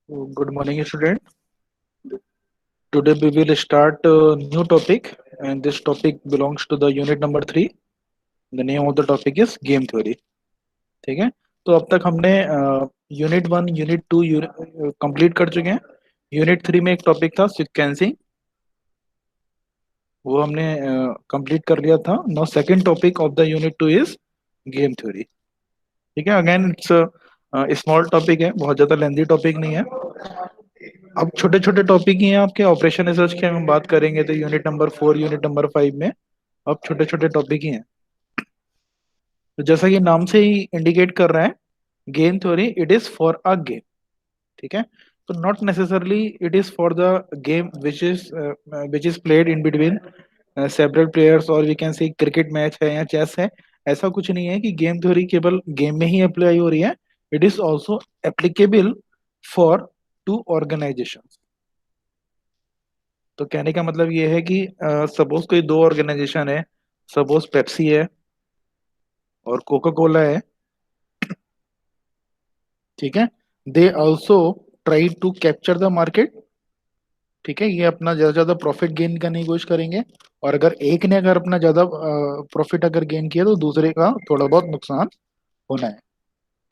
Good morning, student. Today we will start a new topic, and this topic belongs to the unit number 3. The name of the topic is game theory. ठीक है? तो अब तक हमने unit 1, unit 2 complete कर चुके हैं. Unit 3 में एक टॉपिक था सिक्वेंसिंग, वो हमने कंप्लीट कर लिया था. Now second topic of the unit 2 is game theory. ठीक है, अगेन इट्स स्मॉल टॉपिक है, बहुत ज्यादा लेंथी टॉपिक नहीं है. अब छोटे छोटे टॉपिक ही हैं आपके. ऑपरेशन रिसर्च की हम बात करेंगे तो यूनिट नंबर 4, यूनिट नंबर 5 में अब छोटे छोटे टॉपिक ही हैं. तो जैसा कि नाम से ही इंडिकेट कर रहा है, game theory it is for a game. ठीक है, तो not necessarily it is for the game which is played in between several players, और we can see cricket match है या चेस है. ऐसा कुछ नहीं है कि गेम थ्योरी केवल गेम में ही अप्लाई हो रही है. It is also applicable for two organization. तो कहने का मतलब ये है कि सपोज कोई दो ऑर्गेनाइजेशन है, सपोज पेप्सी है और कोका कोला है. ठीक है, they also try to capture the market. ठीक है, ये अपना ज्यादा ज्यादा प्रॉफिट गेन करने की कोशिश करेंगे, और अगर एक ने अगर अपना ज्यादा प्रॉफिट अगर गेन किया तो दूसरे का थोड़ा बहुत नुकसान होना है.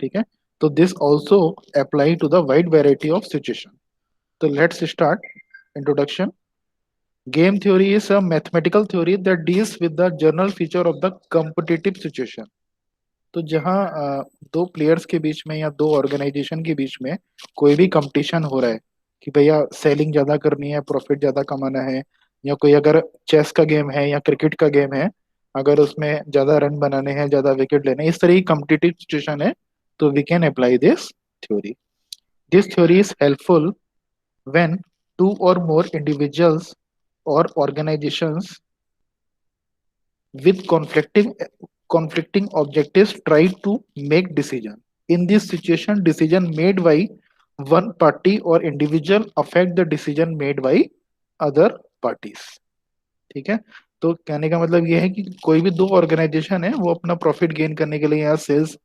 ठीक है, तो this also apply to the wide variety of situation. तो let's start. Introduction. Game theory is a mathematical theory that deals with the general feature of the competitive situation. तो जहाँ दो प्लेयर्स के बीच में या दो ऑर्गेनाइजेशन के बीच में कोई भी कंपटीशन हो रहा है कि भैया सेलिंग ज्यादा करनी है, प्रॉफिट ज्यादा कमाना है, या कोई अगर चेस का गेम है या क्रिकेट का गेम है, अगर उसमें ज्यादा रन बनाने हैं, ज्यादा विकेट लेने हैं, इस तरह की कम्पिटिटिव सिचुएशन है, तो we can apply this theory. This theory is helpful when two और more individuals or organizations with conflicting objectives try to make decision. In this situation, decision made by one party or individual affect the decision made by other parties. ठीक है, तो कहने का मतलब ये है कि कोई भी दो ऑर्गेनाइजेशन है, वो अपना प्रॉफिट गेन करने के लिए या सेल्स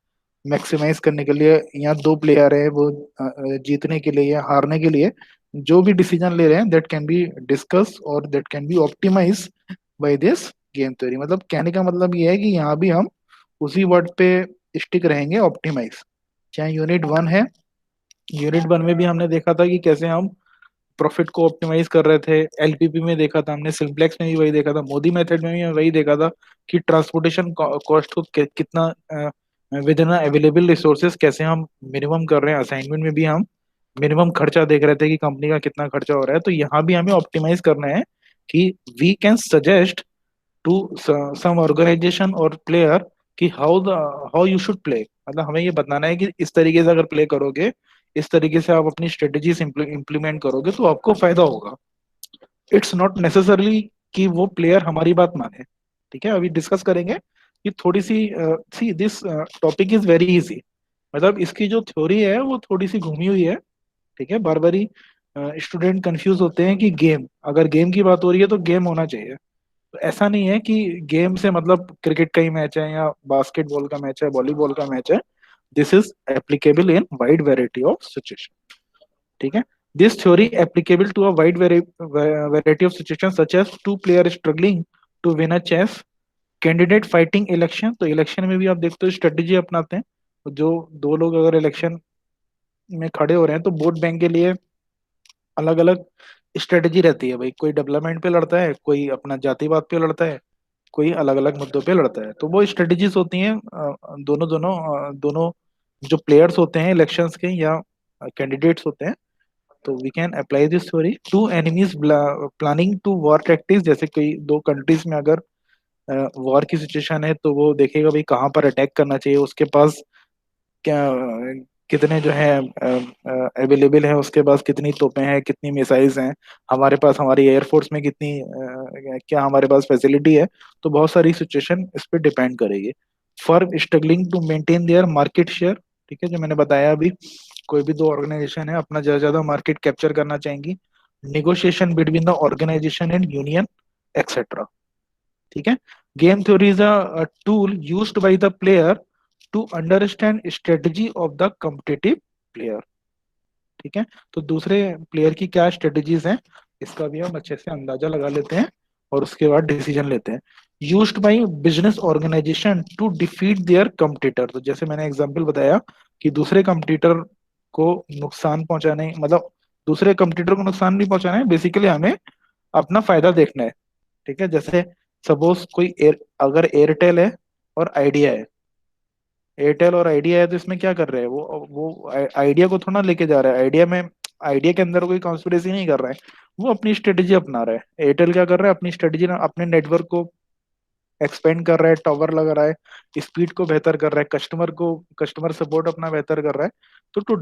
मैक्सिमाइज करने के लिए, या दो प्लेयर है वो जीतने के लिए या हारने के लिए जो भी डिसीजन ले रहे हैं, that can be discuss or that can be optimize by this game theory. मतलब कहने का मतलब ये है कि यहाँ भी हम उसी वर्ड पे स्टिक रहेंगे, ऑप्टिमाइज. चाहे यूनिट 1 है, यूनिट 1 में भी हमने देखा था कि कैसे हम प्रॉफिट को ऑप्टिमाइज कर रहे थे. एलपीपी में देखा था हमने, सिंप्लेक्स में भी वही देखा था, मोदी मेथड में भी वही देखा था कि ट्रांसपोर्टेशन कॉस्ट को कितना विद इन अवेलेबल रिसोर्सेज कैसे हम मिनिमम कर रहे हैं. असाइनमेंट में भी हम मिनिमम खर्चा देख रहे थे कि कंपनी का कितना खर्चा हो रहा है. तो यहाँ भी हमें ऑप्टिमाइज करना है कि we can suggest to some organization or player कि हाउ यू शुड प्ले. मतलब हमें ये बताना है कि इस तरीके से अगर प्ले करोगे, इस तरीके से आप अपनी स्ट्रेटेजीज इम्प्लीमेंट करोगे तो आपको फायदा होगा. इट्स नॉट नेसेसरली कि वो प्लेयर हमारी बात माने. ठीक है, अभी डिस्कस करेंगे कि थोड़ी see this topic is very easy. मतलब इसकी जो थ्योरी है वो थोड़ी सी घूमी हुई है. ठीक है, बार बार स्टूडेंट कंफ्यूज होते हैं कि गेम, अगर गेम की बात हो रही है तो गेम होना चाहिए. तो ऐसा नहीं है कि गेम से मतलब क्रिकेट का ही मैच है या बास्केटबॉल का मैच है, वॉलीबॉल का मैच है. This is applicable in wide variety of situation. ठीक है, this theory applicable to a wide variety of situation such as two player struggling to win a chess, candidate fighting election. तो election में भी आप देखते हो strategy अपनाते हैं. जो दो लोग अगर इलेक्शन में खड़े हो रहे हैं तो वोट बैंक के लिए अलग अलग स्ट्रेटेजी रहती है. भाई कोई डेवलपमेंट पे लड़ता है, कोई अपना जातिवाद पे लड़ता है, कोई अलग अलग मुद्दों पे लड़ता है. तो वो स्ट्रेटेजीज होती हैं. दोनों जो प्लेयर्स होते हैं इलेक्शंस के या कैंडिडेट्स होते हैं. तो we can apply this theory to enemies planning to war tactics. जैसे कोई दो कंट्रीज में अगर वॉर की सिचुएशन है तो वो देखेगा भाई कहाँ पर अटैक करना चाहिए, उसके पास क्या कितने जो है अवेलेबल है, उसके पास कितनी तोपें हैं, कितनी मिसाइल्स हैं, हमारे पास हमारी एयरफोर्स में कितनी क्या हमारे पास फैसिलिटी है. तो बहुत सारी सिचुएशन इस पर डिपेंड करेगी. Firm struggling to maintain their market share. ठीक है, जो मैंने बताया अभी, कोई भी दो ऑर्गेनाइजेशन है अपना ज्यादा ज्यादा मार्केट कैप्चर करना चाहेंगी. Negotiation between the organization and union etcetera. ठीक है, game theory is a tool used by the player to understand strategy of the competitive player. ठीक है, तो दूसरे प्लेयर की क्या स्ट्रेटजीज हैं, इसका भी हम अच्छे से अंदाजा लगा लेते हैं और उसके बाद डिसीजन लेते हैं। Used by business organization to defeat their competitor, तो जैसे मैंने एग्जांपल बताया कि दूसरे कंपटीटर को नुकसान पहुंचाने, मतलब दूसरे कंपटीटर को नुकसान नहीं पहुंचाना है, बेसिकली हमें अपना फायदा देखना है। ठीक है, जैसे सपोज कोई अगर एयरटेल है और आइडिया है, एयरटेल और आइडिया है, तो इसमें क्या कर रहे हैं, वो आइडिया को थोड़ा लेके जा रहा है, आइडिया में, आइडिया के अंदर कोई कॉन्स्पिरेसी नहीं कर रहा है, वो अपनी स्ट्रेटेजी अपना रहा है। एयरटेल क्या कर रहा है, अपनी स्ट्रेटेजी, अपने नेटवर्क को एक्सपेंड कर रहा है, टावर लगा रहा है, स्पीड को बेहतर कर रहा है, कस्टमर सपोर्ट अपना बेहतर कर रहा है, तो to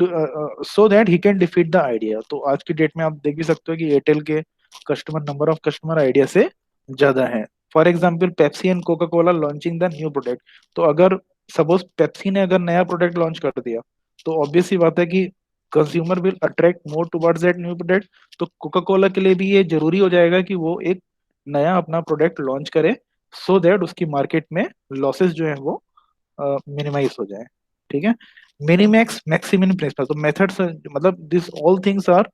so that he can defeat the idea. तो आज की डेट में आप देख भी सकते हो कि एयरटेल के customer, number of customer idea से ज्यादा है। For example Pepsi and Coca Cola launching the new product, तो अगर सपोज पेप्सी ने अगर नया प्रोडक्ट लॉन्च कर दिया, तो ऑब्वियस सी बात है कि consumer will attract more towards that new product. तो कोका कोला के लिए भी ये जरूरी हो जाएगा कि वो एक नया अपना प्रोडक्ट लॉन्च करे, सो दैट उसकी मार्केट में लॉसेस जो है वो मिनिमाइज हो जाए। ठीक है, मिनिमैक्स मैक्सिमम प्रिंसिपल, तो मेथड्स, मतलब this all things are,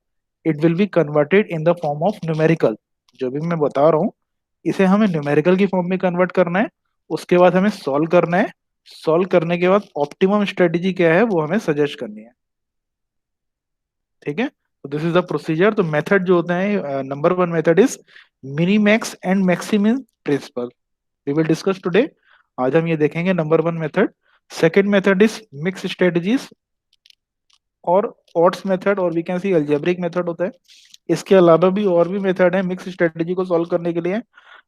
it will be converted in the form of numerical. जो भी मैं बता रहा हूँ, इसे हमें न्यूमेरिकल की फॉर्म में कन्वर्ट करना है, उसके बाद हमें सॉल्व करना है, सॉल्व करने के बाद ऑप्टिमम स्ट्रेटेजी क्या है वो हमें सजेस्ट करनी है। ठीक है, तो दिस इज द प्रोसीजर। तो मेथड जो होता है, number one method is minimax and maximum principle, we will discuss today. आज हम ये देखेंगे number one method. Second method is mix strategies or odds method, और we can see algebraic method होता है। इसके अलावा भी और भी मेथड है मिक्स स्ट्रेटजी को सॉल्व करने के लिए,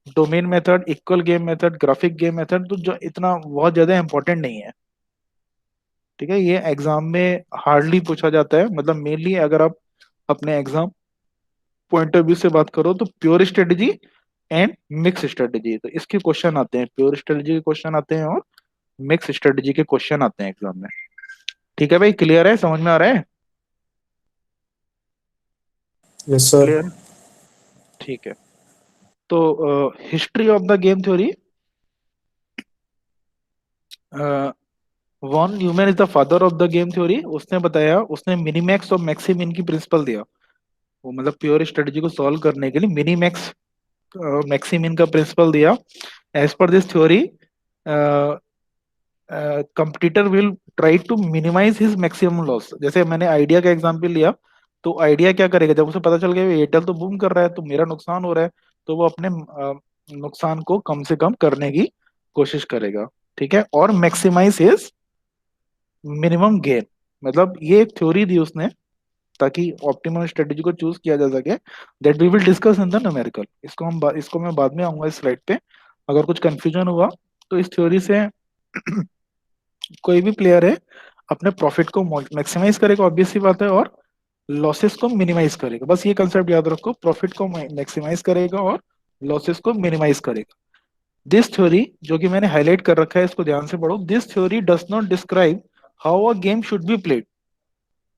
domain method, equal game method, graphic game method, तो जो इतना बहुत ज्यादा इंपॉर्टेंट नहीं है। ठीक है, ये एग्जाम में हार्डली पूछा जाता है, मतलब मेनली अगर आप अपने एग्जाम पॉइंट ऑफ व्यू से बात करो तो pure strategy and mix strategy, तो इसके क्वेश्चन आते हैं, प्योर स्ट्रेटजी के क्वेश्चन आते हैं और मिक्स स्ट्रेटजी के क्वेश्चन आते हैं एग्जाम में। ठीक है भाई, क्लियर है, समझ में आ रहा है? Yes sir. क्लियर, ठीक है। तो history of the game theory, Von Neumann is the father of the game theory, उसने बताया, उसने मिनीमैक्स और मैक्सिमिन की प्रिंसिपल दिया, वो मतलब प्योर स्ट्रेटजी को सॉल्व करने के लिए मिनीमैक्स मैक्सिमिन का प्रिंसिपल दिया। As per this theory competitor will try to minimise his maximum loss. जैसे मैंने आइडिया का एग्जांपल लिया, तो आइडिया क्या करेगा, जब उसे पता चल गया एयरटेल तो बूम कर रहा है तो मेरा नुकसान हो रहा है, तो वो अपने नुकसान को कम से कम करने की कोशिश करेगा। ठीक है, और मैक्सिमाइज हिज मिनिमम गेन, मतलब ये एक थ्योरी दी उसने ताकि ऑप्टिमम स्ट्रेटेजी को चूज किया जा सके। That we will discuss in the numerical, इसको मैं बाद में आऊंगा इस स्लाइड पे। अगर कुछ कंफ्यूजन हुआ तो इस थ्योरी से कोई भी प्लेयर है अपने प्रॉफिट को मैक्सिमाइज करेगा, ऑब्वियस सी बात है, और लॉसेस को मिनिमाइज करेगा। बस ये कंसेप्ट याद रखो, प्रॉफिट को मैक्सिमाइज करेगा और लॉसेस को मिनिमाइज करेगा। दिस थ्योरी, जो कि मैंने हाईलाइट कर रखा है, इसको ध्यान से पढ़ो, this theory does not describe how a game should be played.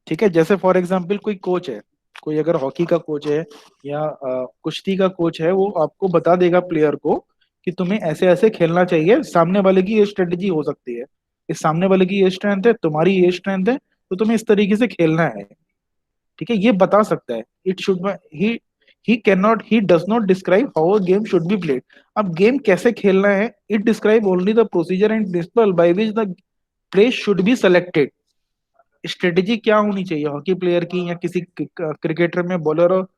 ठीक है, जैसे फॉर एग्जाम्पल कोई कोच है, कोई अगर हॉकी का कोच है या कुश्ती का कोच है, वो आपको बता देगा प्लेयर को कि तुम्हें ऐसे ऐसे खेलना चाहिए, सामने वाले की ये स्ट्रेटेजी हो सकती है, इस सामने वाले की ये स्ट्रेंथ है, तुम्हारी ये स्ट्रेंथ है, तो तुम्हें इस तरीके से खेलना है। ठीक है, ये बता सकता है। It should he he can not, he does not describe how a game should be played. अब गेम कैसे खेलना है, it describe only the procedure and principal by which the play should be selected. Strategy क्या होनी चाहिए hockey player की या किसी क्रिकेटर में बॉलर और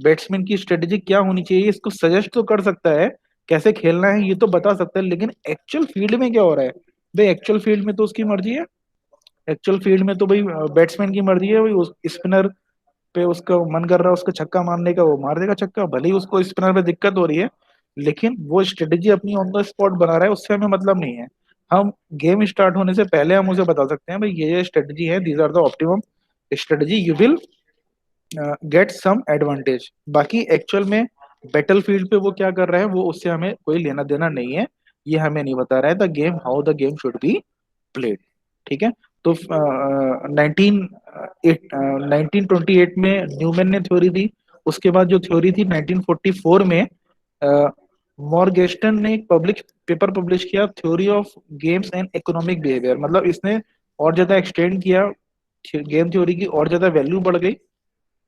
बैट्समैन की स्ट्रेटेजी क्या होनी चाहिए, इसको सजेस्ट तो कर सकता है, कैसे खेलना है ये तो बता सकता है, लेकिन एक्चुअल फील्ड में क्या हो रहा है भाई, एक्चुअल फील्ड में तो उसकी मर्जी है, एक्चुअल फील्ड में तो भाई बैट्समैन की मर्जी है, भाई उस स्पिनर पे उसका मन कर रहा है उसका छक्का मारने का, वो मार देगा छक्का, भले ही उसको स्पिनर पे दिक्कत हो रही है, लेकिन वो स्ट्रेटेजी अपनी ऑन द स्पॉट बना रहा है, उससे हमें मतलब नहीं है। हम गेम स्टार्ट होने से पहले हम उसे बता सकते हैं भाई ये स्ट्रेटेजी है, these are the optimum strategy, you will get some advantage. बाकी एक्चुअल में बैटल फील्ड पे वो क्या कर रहा है, वो उससे हमें कोई लेना देना नहीं है, ये हमें नहीं बता रहा है the game, how the game should be played. ठीक है, तो 1928 में न्यूमैन ने थ्योरी दी। उसके बाद जो थ्योरी थी 1944 में मॉर्गेस्टन ने एक पब्लिक पेपर पब्लिश किया, theory of games and economic behaviour, मतलब इसने और ज्यादा एक्सटेंड किया गेम थ्योरी की और ज्यादा वैल्यू बढ़ गई।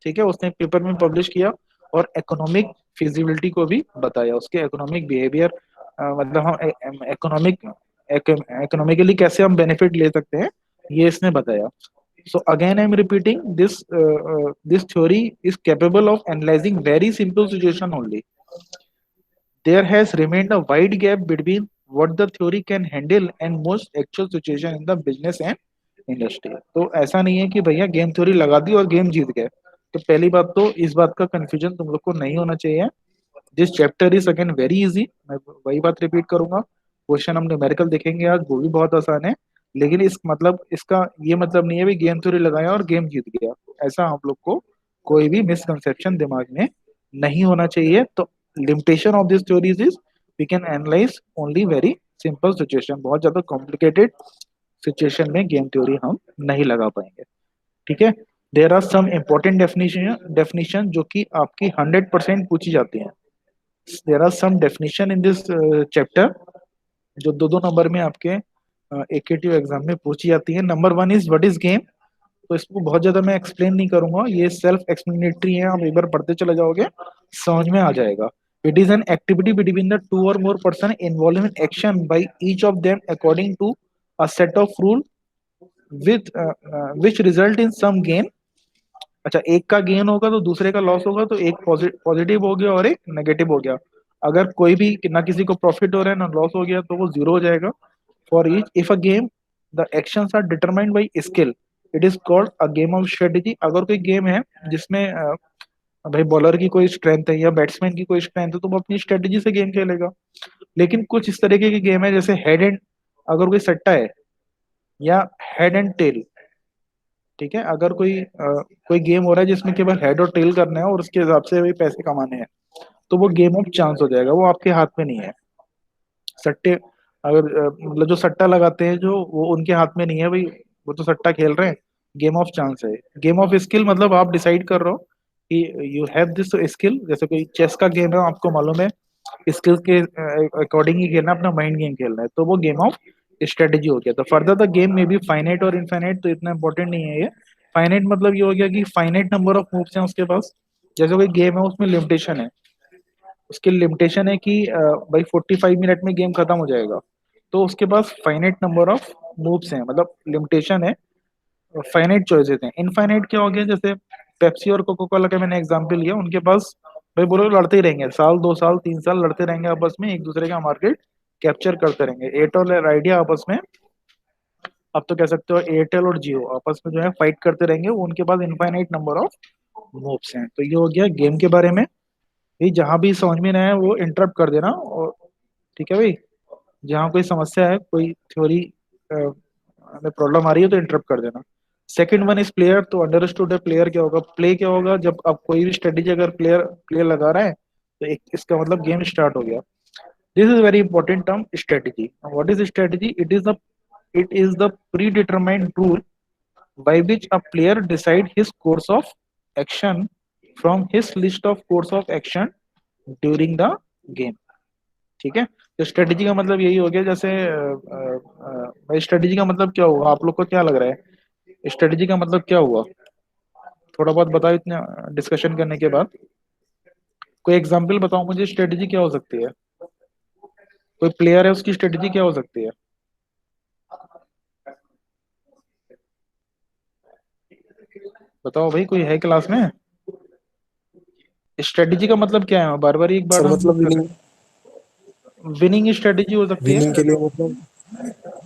ठीक है, उसने पेपर में पब्लिश किया और इकोनॉमिक फिजिबिलिटी को भी बताया, उसके इकोनॉमिक बिहेवियर, मतलब हम इकोनॉमिक इकोनॉमिकली कैसे हम बेनिफिट ले सकते हैं, ये इसने बताया। So again I am repeating this, this theory is capable of analysing very simple situation only. There has remained a wide gap between what the theory can handle and most actual situation in the business and industry। तो ऐसा नहीं है कि भैया game theory लगा दी और game जीत गए। तो पहली बात तो इस बात का कंफ्यूजन तुम लोग को नहीं होना चाहिए। This chapter is again very easy, मैं वही बात रिपीट करूंगा। क्वेश्चन हम न्यूमेरिकल देखेंगे आज, वो भी बहुत आसान है। लेकिन इस मतलब इसका ये मतलब नहीं है भी गेम थ्योरी लगाया और गेम जीत गया। ऐसा हम लोग को कोई भी मिसकंसेप्शन दिमाग में नहीं होना चाहिए। तो limitation of this theories is we can analyze only very simple situation, बहुत ज्यादा कॉम्प्लिकेटेड सिचुएशन में गेम थ्योरी हम नहीं लगा पाएंगे। ठीक है, there are some important definition जो कि आपकी 100% पूछी जाती हैं। There are some definition in this chapter जो दो दो नंबर में आपके एकेटीव एग्जाम में पूछी जाती है। Number one is what is game. तो इसको बहुत ज्यादा मैं एक्सप्लेन नहीं करूंगा, ये सेल्फ एक्सप्लेनेटरी है, आप एक बार पढ़ते चले जाओगे समझ में आ जाएगा। It is an activity between the two और more person involve in action by each of them according to a set of rule with which result in some gain. अच्छा, एक का गेन होगा तो दूसरे का लॉस होगा, तो एक पॉजिटिव हो गया और एक नेगेटिव हो गया। अगर कोई भी ना किसी को प्रॉफिट हो रहा है ना लॉस हो गया तो वो जीरो हो जाएगा। For each if a game the actions are determined by skill it is called a game of strategy. अगर कोई गेम है जिसमें भाई बॉलर की कोई स्ट्रेंथ है या बैट्समैन की कोई स्ट्रेंथ है तो वो अपनी स्ट्रेटेजी से गेम खेलेगा। लेकिन कुछ इस तरीके की गेम है जैसे हेड एंड, अगर कोई सट्टा है या हेड एंड टेल। ठीक है, अगर कोई गेम हो रहा है जिसमें केवल हेड और टेल करना है और उसके हिसाब से भी पैसे कमाने हैं तो वो गेम ऑफ चांस हो जाएगा, वो आपके हाथ में नहीं है। सट्टे अगर मतलब जो सट्टा लगाते हैं जो वो उनके हाथ में नहीं है भाई, वो तो सट्टा खेल रहे हैं। गेम ऑफ चांस है। गेम ऑफ स्किल मतलब आप डिसाइड कर रहे हो कि यू हैव दिस स्किल, जैसे कोई चेस का गेम है आपको मालूम है स्किल्स के अकॉर्डिंग ही खेलना है, अपना माइंड गेम खेलना है, तो वो गेम ऑफ स्ट्रेटेजी हो गया। तो फर्दर द गेम में भी फाइनाइट और इनफाइनाइट, तो इतना इंपॉर्टेंट नहीं है ये। फाइनाइट मतलब ये हो गया कि फाइनाइट नंबर ऑफ मूव्स हैं उसके पास। जैसे कोई गेम है उसमें लिमिटेशन है, उसकी लिमिटेशन है कि भाई 45 मिनट में गेम खत्म हो जाएगा, तो उसके पास फाइनाइट नंबर ऑफ मूव्स हैं, मतलब लिमिटेशन है, फाइनाइट चॉइसेस हैं। इनफाइनाइट क्या हो गया, जैसे पेप्सी और कोको कोला का मैंने एग्जांपल लिया, उनके पास भाई बोलो लड़ते ही रहेंगे, साल 2 साल 3 साल लड़ते रहेंगे आपस में, एक दूसरे का मार्केट कैप्चर करते रहेंगे। एयरटेल और आइडिया आपस में, अब तो कह सकते हो एयरटेल और जियो आपस में जो है फाइट करते रहेंगे, वो उनके पास इनफाइनाइट नंबर ऑफ मूव्स हैं। तो ये हो गया गेम के बारे में। ये जहां भी समझ में ना आए वो इंटरप्ट कर देना। और ठीक है भाई, जहाँ कोई समस्या है, कोई थ्योरी में प्रॉब्लम आ रही है तो इंटरप्ट कर देना। Second one is player. तो अंडरस्टूड है प्लेयर क्या होगा। प्ले क्या होगा, जब आप कोई भी स्ट्रेटेजी अगर प्लेयर प्लेयर लगा रहा है तो एक इसका मतलब गेम स्टार्ट हो गया। This is very important term strategy. What is strategy, it is the pre determined rule by which a player decide his course of action from his list of course of action during the game। ठीक है, तो strategy का मतलब यही हो गया। जैसे भाई स्ट्रेटेजी का मतलब क्या हुआ, आप लोग को क्या लग रहा है स्ट्रेटेजी का मतलब क्या हुआ, थोड़ा बहुत बताओ इतना डिस्कशन करने के बाद। कोई एग्जांपल बताओ मुझे, स्ट्रेटेजी क्या हो सकती है। कोई प्लेयर है उसकी स्ट्रेटेजी क्या हो सकती है, बताओ भाई, कोई है क्लास में। स्ट्रेटेजी का मतलब क्या है, बार बार एक बार सर हम मतलब विनिंग विनिंग स्ट्रेटेजी हो सकती है। विनिंग के लिए मतलब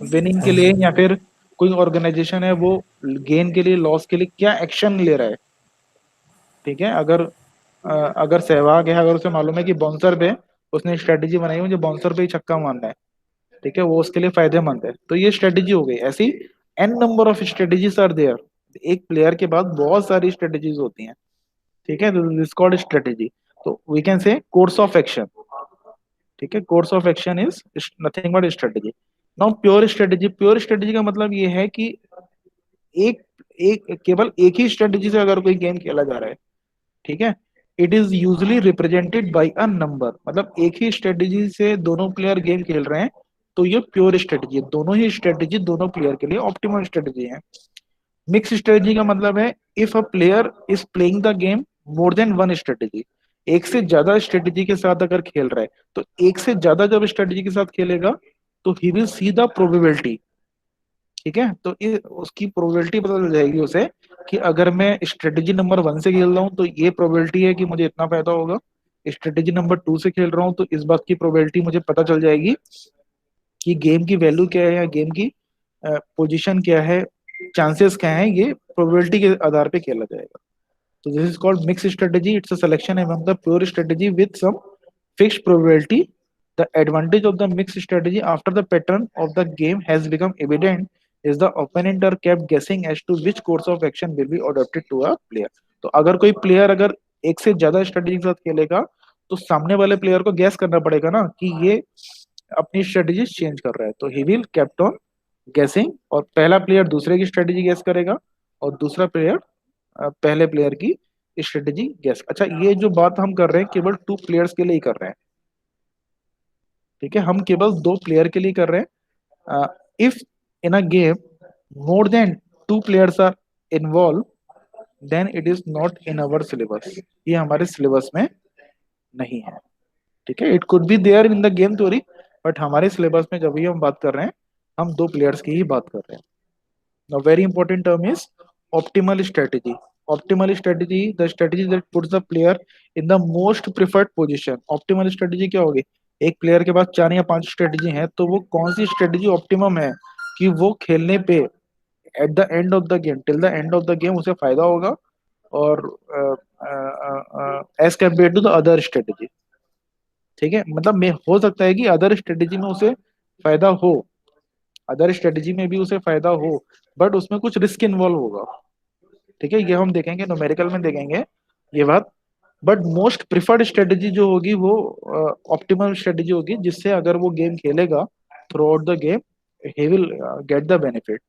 विनिंग के हाँ लिए, हाँ या फिर कोई ऑर्गेनाइजेशन है वो गेन के लिए लॉस के लिए क्या एक्शन ले रहा है। ठीक है, अगर सहवाग है, अगर उसे मालूम है कि बाउंसर पे उसने स्ट्रेटेजी बनाई मुझे बाउंसर पे ही छक्का मारना है, ठीक है, वो उसके लिए फायदेमंद है, तो ये स्ट्रेटेजी हो गई। ऐसी n number of strategies are there. एक प्लेयर के बाद बहुत सारी स्ट्रेटेजीज होती हैं। ठीक है, दिस कॉल्ड स्ट्रेटेजी। तो we can say course of action. ठीक है, course of action is nothing but strategy. Now pure strategy, pure strategy का मतलब ये है कि एक एक केवल एक ही स्ट्रेटेजी से अगर कोई गेम खेला जा रहा है, ठीक है, it is usually represented by a number. मतलब एक ही स्ट्रेटेजी से दोनों प्लेयर गेम खेल रहे हैं तो ये प्योर स्ट्रेटेजी है, दोनों ही स्ट्रेटेजी दोनों प्लेयर के लिए ऑप्टिमल स्ट्रेटेजी है। मिक्स स्ट्रेटेजी का मतलब है if a player is playing the game more then one strategy, एक से ज्यादा स्ट्रेटेजी के साथ अगर खेल रहा है, तो एक से ज्यादा जब स्ट्रेटेजी के साथ खेलेगा तो he will see the probability. ठीक है, तो उसकी प्रोबेबिलिटी पता चल जाएगी उसे कि अगर मैं स्ट्रेटेजी नंबर 1 से खेल रहा हूँ तो ये प्रोबेबिलिटी है कि मुझे इतना फायदा होगा, स्ट्रेटेजी नंबर 2 से खेल रहा हूँ तो इस बात की प्रोबेबिलिटी मुझे पता चल जाएगी कि गेम की वैल्यू क्या है या गेम की पोजीशन क्या है, चांसेस क्या है, ये प्रोबेबिलिटी के आधार पे खेला जाएगा। So this is called mixed strategy. It's a selection among the pure strategy with some fixed probability. The advantage of the mixed strategy after the pattern of the game has become evident is the opponent are kept guessing as to which course of action will be adopted to a player. तो अगर कोई player अगर एक से ज्यादा strategy के साथ खेलेगा तो सामने वाले प्लेयर को गैस करना पड़ेगा ना कि ये अपनी स्ट्रेटेजी चेंज कर रहा है, तो ही विल केप्ट ऑन गेसिंग, और पहला प्लेयर दूसरे की स्ट्रेटेजी गैस करेगा और दूसरा प्लेयर पहले प्लेयर की स्ट्रेटेजी गैस। अच्छा, ये जो बात हम कर रहे हैं केवल 2 प्लेयर्स के लिए ही कर रहे हैं, ठीक है, हम केवल 2 प्लेयर के लिए कर रहे हैं। If in a game more than 2 players are involve then it is not in our syllabus, ये हमारे सिलेबस में नहीं है। ठीक है, it could be there in the game theory, but हमारे सिलेबस में जब भी हम बात कर रहे हैं हम 2 प्लेयर्स की ही बात कर रहे हैं। Now, very important term is optimal strategy. Optimal strategy, the strategy that puts the player in the most preferred position. Optimal strategy क्या होगी? एक प्लेयर के पास 4 या 5 स्ट्रेटेजी हैं, तो वो कौन सी स्ट्रेटेजी ऑप्टिमम है कि वो खेलने पे at the end of the game, till the end of the game उसे फायदा होगा, और as compare to the other strategy. ठीक है, मतलब में हो सकता है कि अदर स्ट्रेटेजी में उसे फायदा हो, अदर स्ट्रेटेजी में भी उसे फायदा हो, बट उसमें कुछ रिस्क इन्वॉल्व होगा। ठीक है, ये हम देखेंगे, न्यूमेरिकल में देखेंगे ये बात। बट मोस्ट प्रिफर्ड स्ट्रेटेजी जो होगी वो ऑप्टिमल स्ट्रेटेजी होगी, जिससे अगर वो गेम खेलेगा through out the game he will get the benefit.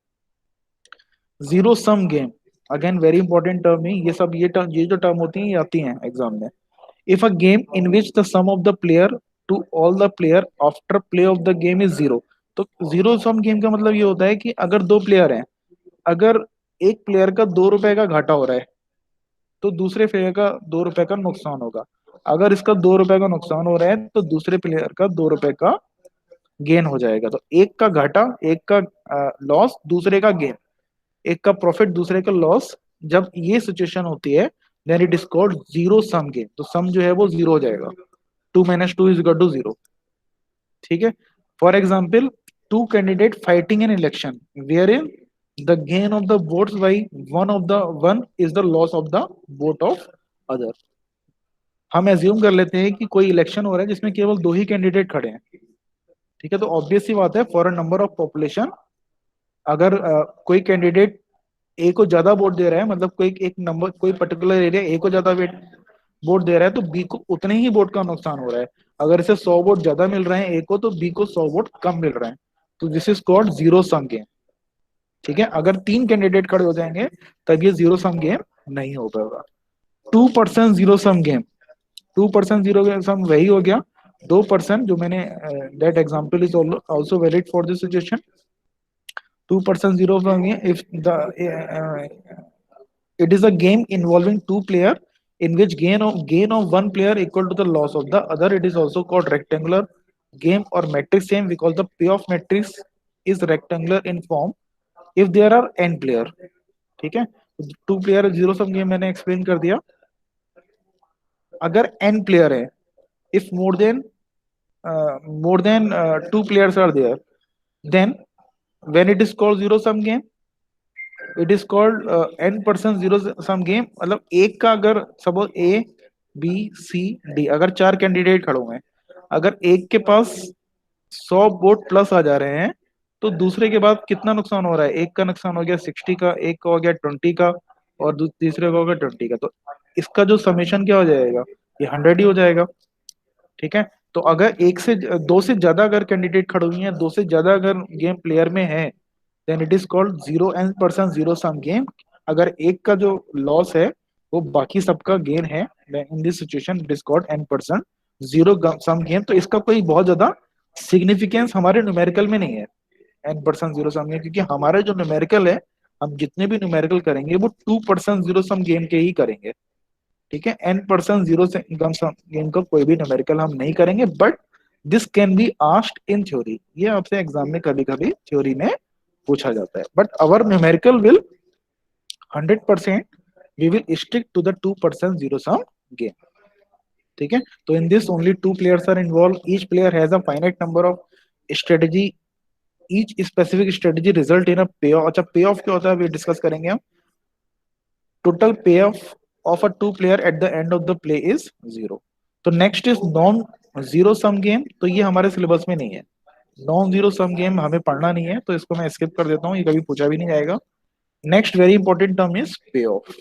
Zero sum game, again very important term है ये सब, ये जो टर्म होती हैं ये आती हैं एग्जाम में। If a game in which the sum of the player to all the player after play of the game is zero, तो जीरो सम गेम का मतलब ये होता है कि अगर 2 प्लेयर हैं, अगर एक प्लेयर का 2 रुपए का घाटा हो रहा है तो दूसरे प्लेयर का 2 रुपए का नुकसान होगा। अगर इसका 2 रुपए का नुकसान हो रहा है तो दूसरे प्लेयर का 2 रुपए का गेन हो जाएगा। तो एक का घाटा, एक का लॉस, दूसरे का गेन, एक का प्रॉफिट दूसरे का लॉस, जब ये सिचुएशन होती है then it is called zero sum game. तो सम जो है वो जीरो हो जाएगा, 2 - 2 इज इक्वल टू जीरो। ठीक है, for example 2 candidate fighting in election where in the gain of the votes by one is the loss of the vote of other. हम assume कर लेते हैं कि कोई इलेक्शन हो रहा है जिसमें केवल 2 ही कैंडिडेट खड़े हैं। ठीक है, तो ऑब्वियस सी बात है for a number of population, अगर कोई कैंडिडेट ए को ज्यादा वोट दे रहा है, मतलब कोई एक नंबर, कोई पर्टिकुलर एरिया ए को ज्यादा वोट दे रहा है, तो बी को उतने ही वोट का नुकसान हो रहा है। अगर इसे 100 वोट ज्यादा मिल रहे हैं ए को, तो बी को 100 वोट कम मिल रहे हैं। तो this is called zero sum game. ठीक है, अगर 3 कैंडिडेट खड़े हो जाएंगे तब ये जीरो सम गेम नहीं हो पाएगा। 2% जीरो सम गेम, 2% जीरो सम वही हो गया 2%, जो मैंने that example is also valid for this situation. 2% zero sum game if the it is a game involving 2 player in which gain of one player equal to the loss of the other. It is also called rectangular game or matrix game because the payoff matrix is rectangular in form if there are n player. ठीक है, 2 player zero sum game मैंने explain कर दिया। अगर n player है, if more than 2 players are there, then when it is called zero sum game it is called n% zero sum game. मतलब एक का अगर suppose A B C D, अगर 4 कैंडिडेट खड़े हुए हैं, अगर एक के पास 100 वोट प्लस आ जा रहे हैं तो दूसरे के बाद कितना नुकसान हो रहा है, एक का नुकसान हो गया 60 का, एक का हो गया 20 का, और तीसरे का हो गया 20 का। तो इसका जो समेशन क्या हो जाएगा, ये 100 ही हो जाएगा। ठीक है, तो अगर एक से दो से ज्यादा अगर कैंडिडेट खड़े हुए हैं, 2 से ज्यादा अगर गेम प्लेयर में है, then it is called zero n percent zero sum game. अगर एक का जो लॉस है वो बाकी सबका गेन है, in this situation it is called n% zero sum game. तो इसका कोई बहुत ज्यादा सिग्निफिकेंस हमारे न्यूमेरिकल में नहीं है n% जीरो सम गेम, क्योंकि हमारे जो न्यूमेरिकल है हम जितने भी न्यूमेरिकल करेंगे वो 2% जीरो सम गेम के ही करेंगे, ठीक है। n% जीरो से गेम का कोई भी न्यूमेरिकल हम नहीं करेंगे, but this can be asked in theory, ये आपसे एग्जाम में कभी कभी थ्योरी में पूछा जाता है, but our numerical will 100% we will stick to the 2% zero sum game, ठीक है। तो in this only 2 players are involve, each player has a finite number of strategy, each specific strategy result in a pay off. अच्छा, पे of क्या होता है अभी discuss करेंगे हम। टोटल पे of a 2 player eight the end of the play is 0। तो next is non zero sum game, तो ये हमारे सिलेबस में नहीं है, नॉन जीरो सम गेम हमें पढ़ना नहीं है, तो इसको मैं स्किप कर देता हूँ, ये कभी पूछा भी नहीं जाएगा। Next very important term is पे ऑफ।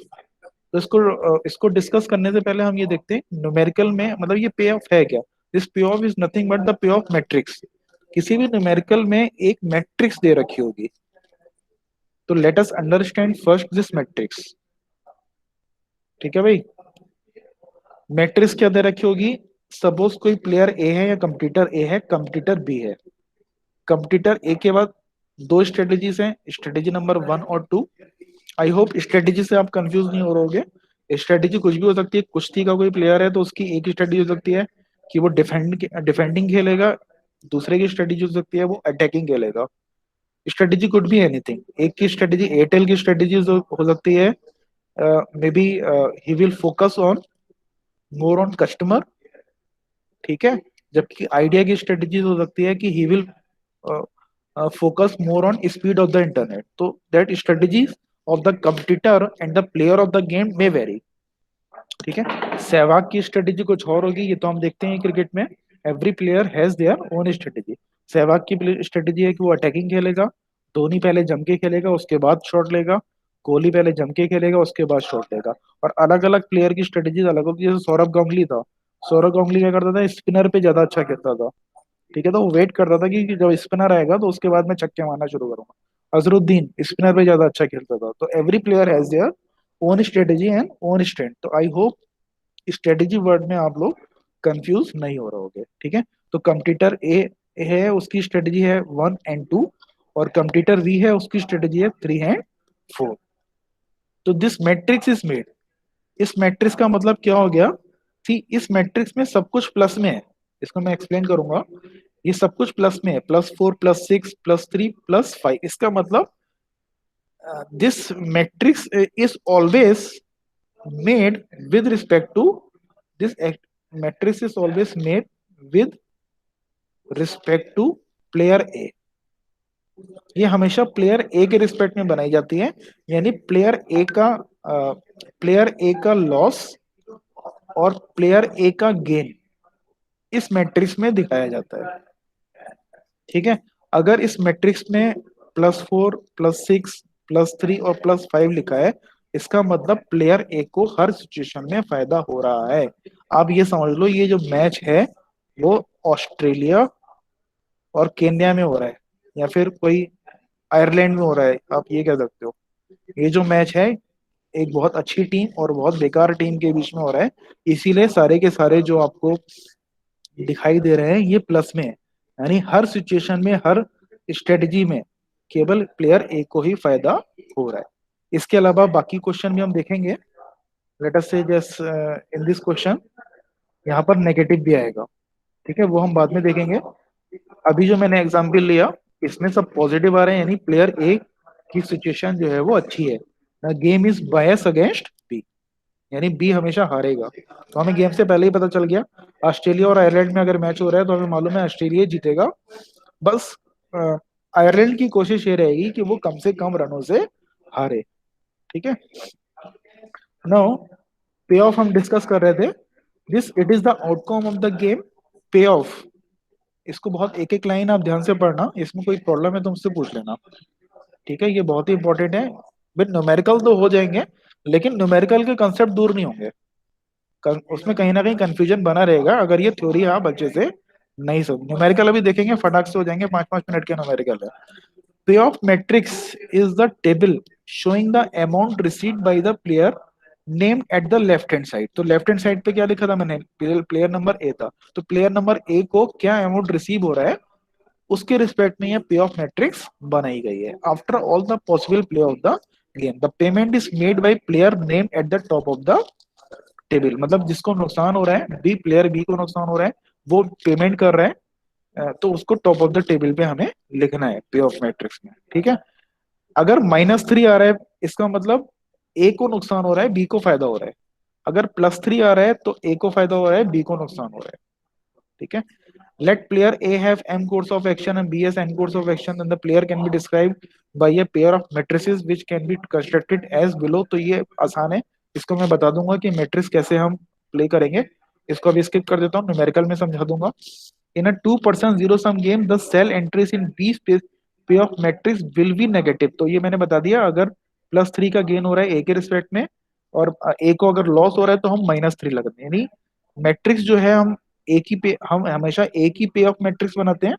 तो इसको डिस्कस करने से पहले हम ये देखते हैं न्यूमेरिकल में मतलब ये पे ऑफ है क्या। दिस पे of is nothing but the pay off matrix. किसी भी न्यूमेरिकल में एक मैट्रिक्स दे रखी होगी, तो let us understand first this matrix, ठीक है भाई। मैट्रिक्स क्या दे रखी होगी, सपोज कोई प्लेयर ए है या कंप्यूटर ए है, कंप्यूटर बी है। कंप्यूटर ए के बाद दो स्ट्रेटेजीज हैं, स्ट्रेटेजी नंबर 1 और 2। आई होप स्ट्रेटेजी से आप कंफ्यूज नहीं हो रहोगे। स्ट्रेटेजी कुछ भी हो सकती है, कुश्ती का कोई प्लेयर है तो उसकी एक ही स्ट्रेटेजी हो सकती है कि वो डिफेंडिंग खेलेगा, दूसरे की स्ट्रेटेजी हो सकती है वो अटैकिंग खेलेगा। स्ट्रेटेजी कुड बी एनीथिंग, एक की स्ट्रेटेजी एयरटेल की स्ट्रेटेजी हो सकती है, may be he will focus on more on customer, ठीक है। जबकि आइडिया की स्ट्रेटेजी हो सकती है कि he will focus more on speed of the internet. तो that strategy of the computer and the player of the game may very, ठीक है। सहवाग की स्ट्रेटेजी कुछ और होगी, ये तो हम देखते हैं क्रिकेट में, every player has their own strategy. Sehwag की स्ट्रेटेजी है कि वो अटैकिंग खेलेगा, धोनी पहले जम के खेलेगा उसके बाद शॉट लेगा, कोहली पहले जम के खेलेगा उसके बाद शॉट लेगा। और अलग अलग प्लेयर की स्ट्रेटेजीज अलग होगी, जैसे सौरभ गांगुली था, सौरभ गांगुली क्या करता था, स्पिनर पे ज्यादा अच्छा खेलता था, ठीक है। तो वो वेट करता था कि जब स्पिनर आएगा तो उसके बाद मैं छक्के मारना शुरू करूंगा। अजरुद्दीन स्पिनर पे ज्यादा अच्छा खेलता था। तो every player has their own strategy and own strength. तो आई होप स्ट्रेटेजी वर्ड में आप लोग कंफ्यूज नहीं हो रहोगे, ठीक है। तो कंप्यूटर ए है उसकी स्ट्रेटेजी है 1 and 2, और कंप्यूटर वी है उसकी स्ट्रेटेजी है 3 and 4। तो दिस मैट्रिक्स इज मेड, इस मैट्रिक्स का मतलब क्या हो गया कि इस मैट्रिक्स में सब कुछ प्लस में है। इसको मैं एक्सप्लेन करूंगा, ये सब कुछ प्लस में है, +4 +6 +3 +5। इसका मतलब this matrix is always made with respect to this matrix is always made with respect to player A। ये हमेशा प्लेयर ए के रिस्पेक्ट में बनाई जाती है, यानी प्लेयर ए का लॉस और प्लेयर ए का गेन इस मैट्रिक्स में दिखाया जाता है, ठीक है। अगर इस मैट्रिक्स में +4 +6 +3 और +5 लिखा है, इसका मतलब प्लेयर ए को हर सिचुएशन में फायदा हो रहा है। आप ये समझ लो ये जो मैच है वो ऑस्ट्रेलिया और केन्या में हो रहा है, या फिर कोई आयरलैंड में हो रहा है, आप ये कह सकते हो। ये जो मैच है एक बहुत अच्छी टीम और बहुत बेकार टीम के बीच में हो रहा है, इसीलिए सारे के सारे जो आपको दिखाई दे रहे हैं ये प्लस में है, यानी हर सिचुएशन में हर स्ट्रेटजी में केवल प्लेयर ए को ही फायदा हो रहा है। इसके अलावा बाकी क्वेश्चन भी हम देखेंगे। लेट अस से जस्ट इन दिस क्वेश्चन यहाँ पर नेगेटिव भी आएगा, ठीक है, वो हम बाद में देखेंगे। अभी जो मैंने एग्जाम्पल लिया इसमें सब पॉजिटिव आ रहे हैं, यानी प्लेयर ए की सिचुएशन जो है वो अच्छी है। Game is bias against B, यानी बी हमेशा हारेगा। तो हमें गेम से पहले ही पता चल गया ऑस्ट्रेलिया और आयरलैंड में अगर मैच हो रहा है तो हमें मालूम है ऑस्ट्रेलिया जीतेगा। बस आयरलैंड की कोशिश ये रहेगी कि वो कम से कम रनों से हारे, ठीक है। नाउ पे ऑफ हम डिस्कस कर रहे थे, this it is the outcome of the game पे ऑफ। इसको बहुत एक एक लाइन आप ध्यान से पढ़ना, इसमें कोई प्रॉब्लम है तो मुझसे पूछ लेना, ठीक है। ये बहुत ही इंपॉर्टेंट है। बट न्यूमेरिकल तो हो जाएंगे लेकिन न्यूमेरिकल के कंसेप्ट दूर नहीं होंगे, उसमें कहीं ना कहीं कंफ्यूजन बना रहेगा अगर ये थ्योरी आप अच्छे से नहीं समझ। न्यूमेरिकल अभी देखेंगे फटाक से हो जाएंगे, 5-5 मिनट के न्यूमेरिकल है। पे off matrix is the table showing the amount received by the player named at the left hand side. तो लेफ्ट हैंड साइड पे क्या लिखा था मैंने, प्लेयर नंबर ए था, तो प्लेयर नंबर ए को क्या अमाउंट रिसीव हो रहा है उसके रिस्पेक्ट में ये पे ऑफ मैट्रिक्स बनाई गई है after all the possible play of the gain, the payment is made by player name at the top of the table. मतलब जिसको नुकसान हो रहा है, बी प्लेयर बी को नुकसान हो रहा है, वो पेमेंट कर रहा है, तो उसको टॉप ऑफ द टेबल पे हमें लिखना है पे ऑफ मैट्रिक्स में। ठीक है, अगर -3 आ रहा है, इसका मतलब ए को नुकसान हो रहा है, बी को फायदा हो रहा है। अगर +3 आ रहा है तो ए को फायदा हो रहा है, बी को नुकसान हो रहा है। ठीक है, let player A have m course of action and B has n course of action, then the player can be described by a pair of matrices which can be constructed as below। तो ये आसान है, इसको मैं बता दूंगा कि matrix कैसे हम प्ले करेंगे। इसको अभी स्किप कर देता हूँ, न्यूमेरिकल में समझा दूंगा। In a 2% zero sum game the cell entries in B space pay off matrix will be negative. तो ये मैंने बता दिया, अगर +3 का गेन हो रहा है ए के रिस्पेक्ट में और ए को अगर लॉस हो रहा है तो हम -3 लगते हैं। यानी मैट्रिक्स जो है, हम हमेशा एक ही पे ऑफ मैट्रिक्स बनाते हैं,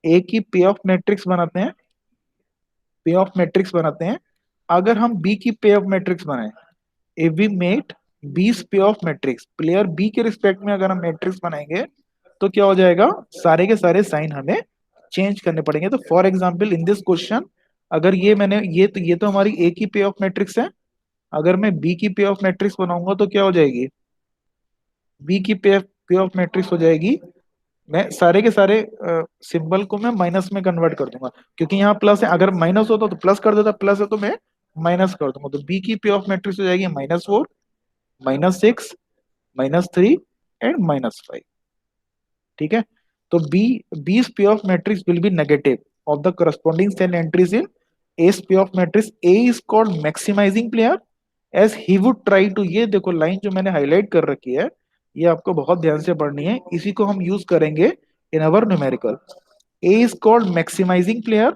एक ही पे ऑफ मैट्रिक्स बनाते हैं, पे ऑफ मैट्रिक्स बनाते हैं। अगर हम बी की पे ऑफ मैट्रिक्स बनाए, इफ वी मेक बी पे ऑफ मैट्रिक्स, प्लेयर बी के रिस्पेक्ट में अगर हम मैट्रिक्स बनाएंगे तो क्या हो जाएगा, सारे के सारे साइन हमें चेंज करने पड़ेंगे। तो for example in this question, अगर ये मैंने ये तो हमारी ए की पे ऑफ मैट्रिक्स है, अगर मैं बी की पे ऑफ मैट्रिक्स बनाऊंगा तो क्या हो जाएगी, बी की पे ऑफ मैट्रिक्स हो जाएगी, मैं सारे के सारे सिंबल को मैं माइनस में कन्वर्ट कर दूंगा, क्योंकि यहाँ प्लस है, अगर माइनस होता तो प्लस कर देता, प्लस है तो मैं माइनस कर दूंगा। तो बी की पे ऑफ मैट्रिक्स हो जाएगी -4, -6, -3 एंड -5। ठीक है, तो B's pay off matrix will be negative of the corresponding cell entries in A's pay off matrix. A is called maximizing player as he would try to, ये देखो line जो मैंने highlight कर रखी है, ये आपको बहुत ध्यान से पढ़नी है, इसी को हम यूज करेंगे in our numerical. A is called maximizing player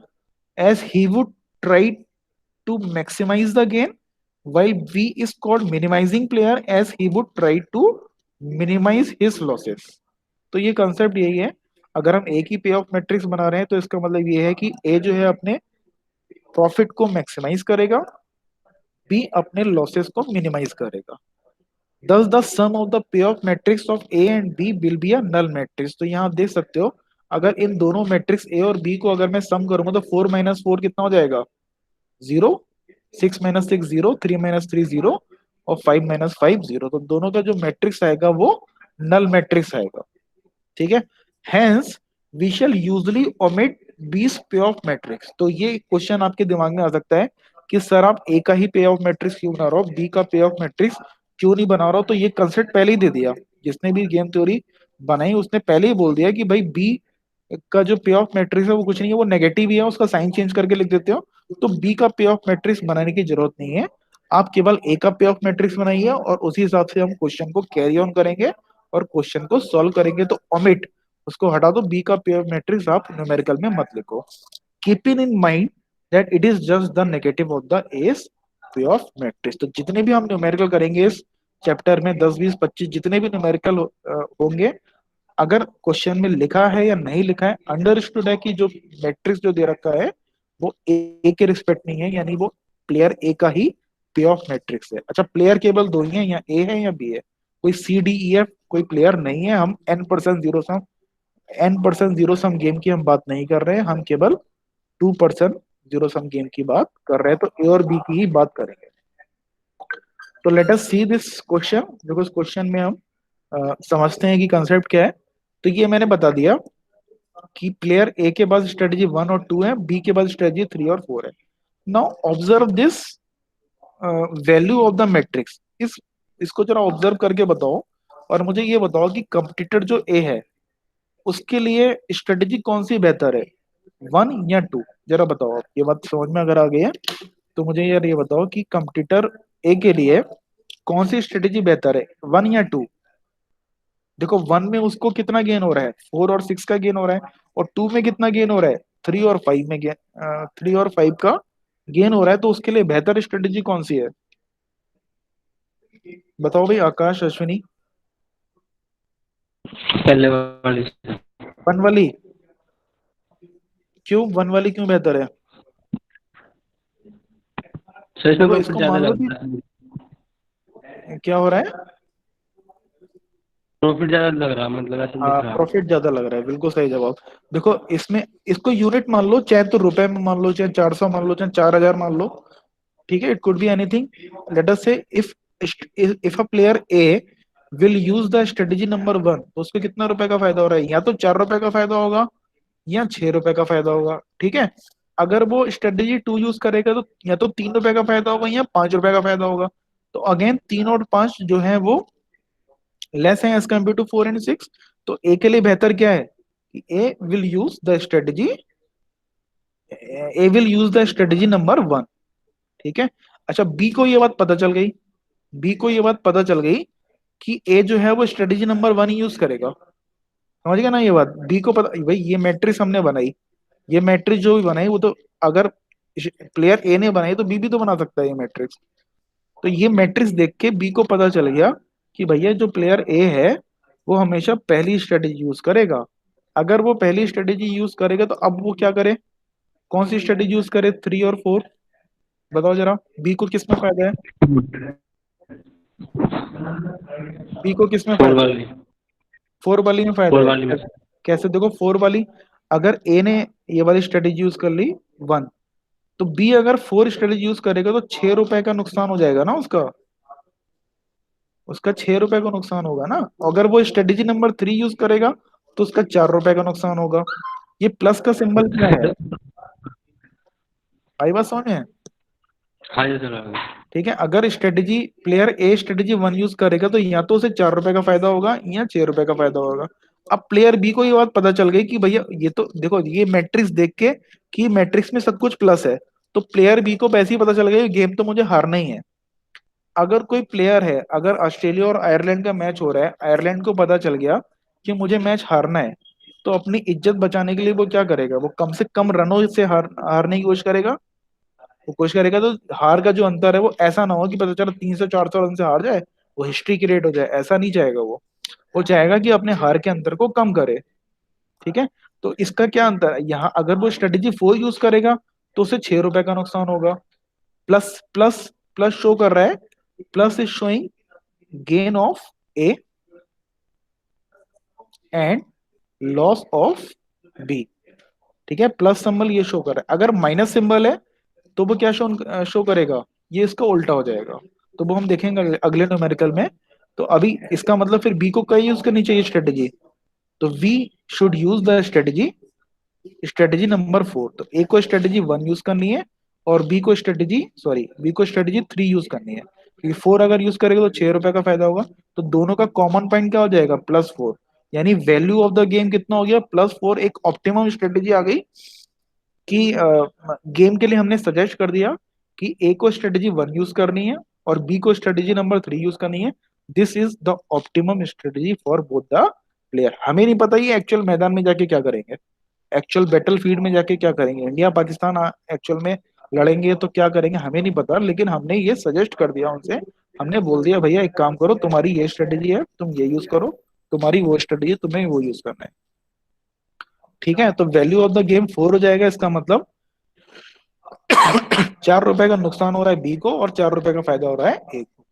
as he would try to maximize the gain, while V is called minimizing player as he would try to minimize his losses। तो ये concept यही है, अगर हम एक ही पे off matrix बना रहे हैं तो इसका मतलब ये है कि ए जो है अपने प्रॉफिट को मैक्सिमाइज करेगा, बी अपने लॉसेस को मिनिमाइज करेगा। Thus the sum of the payoff matrix of A and B will be a null matrix। तो यहाँ आप देख सकते हो, अगर इन दोनों मैट्रिक्स A और B को अगर मैं सम करूंगा तो 4 - 4 कितना हो जाएगा, 0, 6 - 6 0, 3 - 3 0 और 5 - 5 0। तो दोनों का जो मैट्रिक्स आएगा वो नल मैट्रिक्स आएगा। ठीक है, hence we shall usually omit B's pay off matrix. तो ये क्वेश्चन आपके दिमाग में आ सकता है कि सर आप ए का ही पे ऑफ मैट्रिक्स क्यों बना रहे हो, बी का पे ऑफ मैट्रिक्स क्यों नहीं बना रहा हो। तो ये कंसेप्ट पहले ही दे दिया, जिसने भी गेम थ्योरी बनाई उसने पहले ही बोल दिया कि भाई बी का जो पे ऑफ मैट्रिक्स है वो कुछ नहीं है, वो नेगेटिव ही है, उसका साइन चेंज करके लिख देते हो। तो बी का पे ऑफ मैट्रिक्स बनाने की जरूरत नहीं है, आप केवल ए का पे ऑफ मैट्रिक्स बनाइए और उसी हिसाब से हम क्वेश्चन को कैरी ऑन करेंगे और क्वेश्चन को सॉल्व करेंगे। तो ओमिट, उसको हटा दो, बी का पे ऑफ मैट्रिक्स आप न्यूमेरिकल में मत लिखो। Keeping in mind that it is just the negative of the S pay off matrix. तो जितने भी हम न्यूमेरिकल करेंगे इस चैप्टर में, 10 20 25 जितने भी न्यूमेरिकल होंगे, अगर क्वेश्चन में लिखा है या नहीं लिखा है, अंडरस्टूड है कि जो मैट्रिक्स जो दे रखा है वो ए के रिस्पेक्ट नहीं है, यानी वो प्लेयर ए का ही पे ऑफ मैट्रिक्स है। अच्छा, प्लेयर केवल दो ही है, या ए है या बी है, कोई सी डी ई एफ कोई प्लेयर नहीं है। हम n% जीरो सम गेम की हम बात नहीं कर रहे हैं, हम केवल 2% जीरो सम गेम की बात कर रहे हैं, तो ए और बी की ही बात करेंगे। तो let us see this question, because question में हम समझते हैं कि कंसेप्ट क्या है। तो ये मैंने बता दिया कि प्लेयर ए के पास स्ट्रेटजी 1 और 2 है, बी के पास स्ट्रेटजी 3 और 4 है। Now observe this value of the matrix. इसको जरा ऑब्जर्व करके बताओ और मुझे ये बताओ कि कंपटीटर जो ए है उसके लिए स्ट्रेटजी कौन सी बेहतर है, 1 या 2? जरा बताओ आप, ये बात समझ में अगर आ गई है तो मुझे यार ये बताओ कि कंपटीटर ए के लिए कौन सी स्ट्रेटेजी बेहतर है, 1 या 2? देखो 1 में उसको कितना गेन हो रहा है, 4 और 6 का गेन हो रहा है, और 2 में कितना गेन हो रहा है, 3 और 5 में गेन, 3 और 5 का गेन हो रहा है। तो उसके लिए बेहतर स्ट्रेटेजी कौन सी है, बताओ भाई, आकाश, अश्विनी। पहले वाली। 1 वाली क्यों, 1 वाली क्यों बेहतर है? सर इसमें देखो प्रॉफिट इसको ज्यादा मान लो लग कि रहा है, क्या हो रहा है, प्रॉफिट ज्यादा लग रहा है, मतलब ऐसा दिख रहा है। प्रॉफिट ज्यादा लग रहा है, बिल्कुल सही जवाब। देखो इसमें इसको यूनिट मान लो, चाहे तो रुपए में मान लो, चाहे 400 मान लो, चाहे 4000 मान लो, ठीक है, it could be anything. Let us say if a player A will use the strategy number 1, तो उसको कितना रुपए का फायदा हो रहा है? या तो 4 रुपए का फायदा होगा या 6 रुपए का फायदा होगा. ठीक है, अगर वो स्ट्रेटेजी 2 यूज करेगा तो या तो 3 रुपए का फायदा होगा या 5 रुपए का फायदा होगा. तो अगेन 3 और 5 जो है वो लेस है एज कम्पेयर टू 4 एंड 6. तो ए के लिए बेहतर क्या है कि A will use the strategy number 1. ठीक है. अच्छा, बी को ये बात पता चल गई. बी को ये बात पता चल गई कि ए जो है वो स्ट्रेटेजी नंबर 1 यूज करेगा. समझ गया ना ये बात? बी को पता भाई, ये मैट्रिक्स हमने बनाई, ये मैट्रिक्स जो भी बनाई वो तो अगर प्लेयर ए ने बनाई तो बी भी तो बना सकता है ये मैट्रिक्स. तो ये मैट्रिक्स देख के बी को पता चल गया कि भैया जो प्लेयर ए है वो हमेशा पहली स्ट्रेटेजी यूज करेगा. अगर वो पहली स्ट्रेटेजी यूज करेगा तो अब वो क्या करे? कौन सी स्ट्रेटेजी यूज करे? 3 और 4, बताओ जरा. बी को किस में फायदा है? बी को किस में फोर फायदा है? वाली 4 वाली में फायदा फोर है. वाली में कैसे? देखो 4 वाली, अगर ए ने ये वाली स्ट्रेटेजी यूज कर ली 1, तो बी अगर 4 स्ट्रेटेजी यूज करेगा तो 6 रुपए का नुकसान हो जाएगा ना उसका. उसका 6 रुपए का नुकसान होगा ना. अगर वो स्ट्रेटेजी नंबर 3 यूज करेगा तो उसका 4 रुपए का नुकसान होगा. ये प्लस का सिंबल क्या है? आई बात समझ में? हाँ जी सर. ठीक है, अगर strategy player a strategy 1 use करेगा तो या तो उसे 4 रुपए का फायदा होगा या 6 रुपए का फायदा होगा. अब प्लेयर बी को ये बात पता चल गई कि भैया ये तो देखो, ये मैट्रिक्स देख के कि मैट्रिक्स में सब कुछ प्लस है, तो प्लेयर बी को वैसे ही पता चल गया गेम तो मुझे हारना ही है. अगर कोई प्लेयर है, अगर ऑस्ट्रेलिया और आयरलैंड का मैच हो रहा है, आयरलैंड को पता चल गया कि मुझे मैच हारना है, तो अपनी इज्जत बचाने के लिए वो क्या करेगा? वो कम से कम रनों से हारने की कोशिश करेगा. वो कोशिश करेगा तो हार का जो अंतर है वो ऐसा ना हो कि पता चला 300-400 रन से हार जाए, वो हिस्ट्री क्रिएट हो जाए. ऐसा नहीं चाहेगा वो चाहेगा कि अपने हार के अंतर को कम करे. ठीक है. तो इसका क्या अंतर है यहाँ? अगर वो स्ट्रेटेजी 4 यूज करेगा तो उसे 6 रुपए का नुकसान होगा. प्लस प्लस प्लस शो कर रहा है. Plus is showing gain of A and loss of B. ठीक है, प्लस सिंबल ये शो कर रहा है. अगर माइनस सिंबल है तो वो क्या शो करेगा? ये इसका उल्टा हो जाएगा. तो वो हम देखेंगे अगले न्यूमेरिकल में. तो अभी इसका मतलब फिर बी को क्या यूज करनी चाहिए स्ट्रेटेजी? तो we should use the strategy number 4. तो ए को स्ट्रेटेजी 1 यूज करनी है और बी को स्ट्रेटेजी 3 यूज करनी है. क्योंकि 4 अगर यूज करेगा तो 6 रुपए का फायदा होगा. तो दोनों का कॉमन पॉइंट क्या हो जाएगा? +4. यानी वैल्यू ऑफ द गेम कितना हो गया? +4. एक ऑप्टिमम स्ट्रेटेजी आ गई कि गेम के लिए हमने सजेस्ट कर दिया कि ए को स्ट्रेटेजी 1 यूज करनी है और बी को स्ट्रेटेजी नंबर 3 यूज करनी है. This is the optimum strategy for both the player. हमें नहीं पता ये एक्चुअल मैदान में जाके क्या करेंगे, एक्चुअल बैटल फील्ड में जाके क्या करेंगे, इंडिया पाकिस्तान एक्चुअल में लड़ेंगे तो क्या करेंगे हमें नहीं पता. लेकिन हमने ये सजेस्ट कर दिया उनसे, हमने बोल दिया भैया एक काम करो, तुम्हारी ये स्ट्रेटेजी है तुम ये यूज करो, तुम्हारी वो स्ट्रेटेजी तुम्हें वो यूज करना है. ठीक है, तो वैल्यू ऑफ द गेम 4 हो जाएगा. इसका मतलब 4 रुपए का नुकसान हो रहा है बी को और 4 रुपए का फायदा हो रहा है ए को.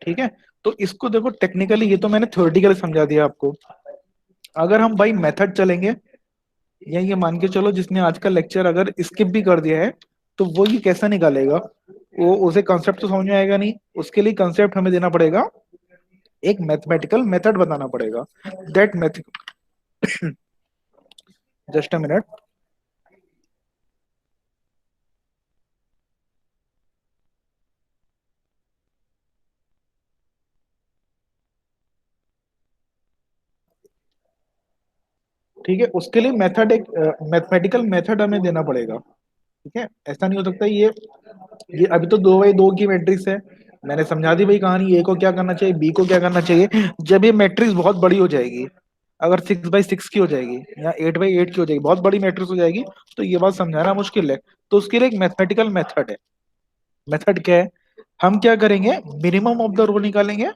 ठीक है, तो इसको देखो टेक्निकली, ये तो मैंने थ्योरेटिकली समझा दिया आपको. अगर हम भाई मेथड चलेंगे, या ये मान के चलो जिसने आज का लेक्चर अगर स्किप भी कर दिया है तो वो ये कैसा निकालेगा? वो उसे कंसेप्ट तो समझ में आएगा नहीं. उसके लिए कंसेप्ट हमें देना पड़ेगा, एक मैथमेटिकल मेथड बताना पड़ेगा. That method, just a minute. ठीक है, उसके लिए मेथड, एक मैथमेटिकल मेथड हमें देना पड़ेगा. ठीक है, ऐसा नहीं हो सकता ये अभी तो 2x2 की मैट्रिक्स है, मैंने समझा दी भाई कहानी. ए को क्या करना चाहिए, बी को क्या करना चाहिए. जब ये मैट्रिक्स बहुत बड़ी हो जाएगी, अगर 6x6 की हो जाएगी या 8x8 की हो जाएगी, बहुत बड़ी मैट्रिक्स हो जाएगी, तो ये बात समझाना मुश्किल है. तो उसके लिए एक मैथमेटिकल मेथड है. मेथड क्या है? हम क्या करेंगे? मिनिमम ऑफ द रो निकालेंगे,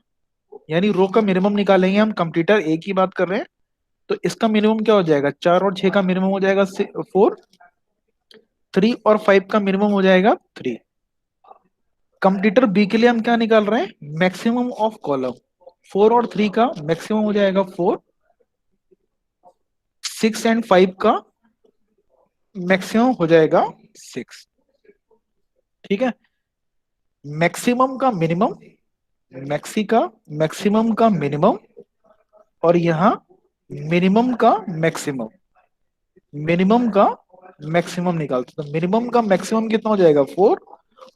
यानी रो का मिनिमम निकालेंगे. हम कंप्यूटर ए की बात कर रहे हैं, तो इसका मिनिमम क्या हो जाएगा? 4 और 6 का मिनिमम हो जाएगा 4. 3 और 5 का मिनिमम हो जाएगा 3. कंप्यूटर बी के लिए हम क्या निकाल रहे हैं? Maximum of column. 4 और 3 का मैक्सिमम हो जाएगा 4. 6 एंड 5 का मैक्सिमम हो जाएगा 6. ठीक है, मैक्सिमम का मिनिमम, मैक्सिमम का मिनिमम, और यहाँ मिनिमम का मैक्सिमम, मिनिमम का मैक्सिमम निकालते, तो मिनिमम का मैक्सिमम कितना हो जाएगा 4,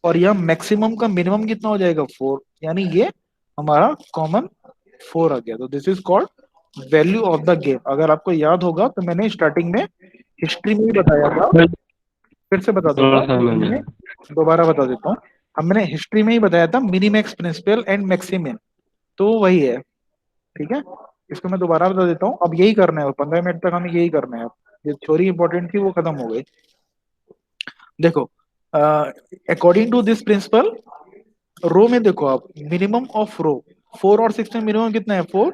और यहाँ मैक्सिमम का मिनिमम कितना हो जाएगा 4, यानी ये हमारा कॉमन 4 आ गया। तो this is called value of the game. अगर आपको याद होगा तो मैंने स्टार्टिंग में हिस्ट्री में ही बताया था, फिर से बता देता थोड़ा सा हूँ, मैंने हमने दोबारा बता देता हूँ, हमने हिस्ट्री में ही बताया था मिनिमैक्स प्रिंसिपल एंड मैक्सिमिन, तो वही है। ठीक है, इसको मैं दोबारा बता देता हूँ, अब यही करना है, 15 मिनट तक हमें यही करना है। अब जो थ्योरी इंपॉर्टेंट थी वो खत्म हो गई। देखो, अकॉर्डिंग टू दिस प्रिंसिपल, रो में देखो आप, मिनिमम ऑफ रो 4 और 6 में मिनिमम कितना है 4,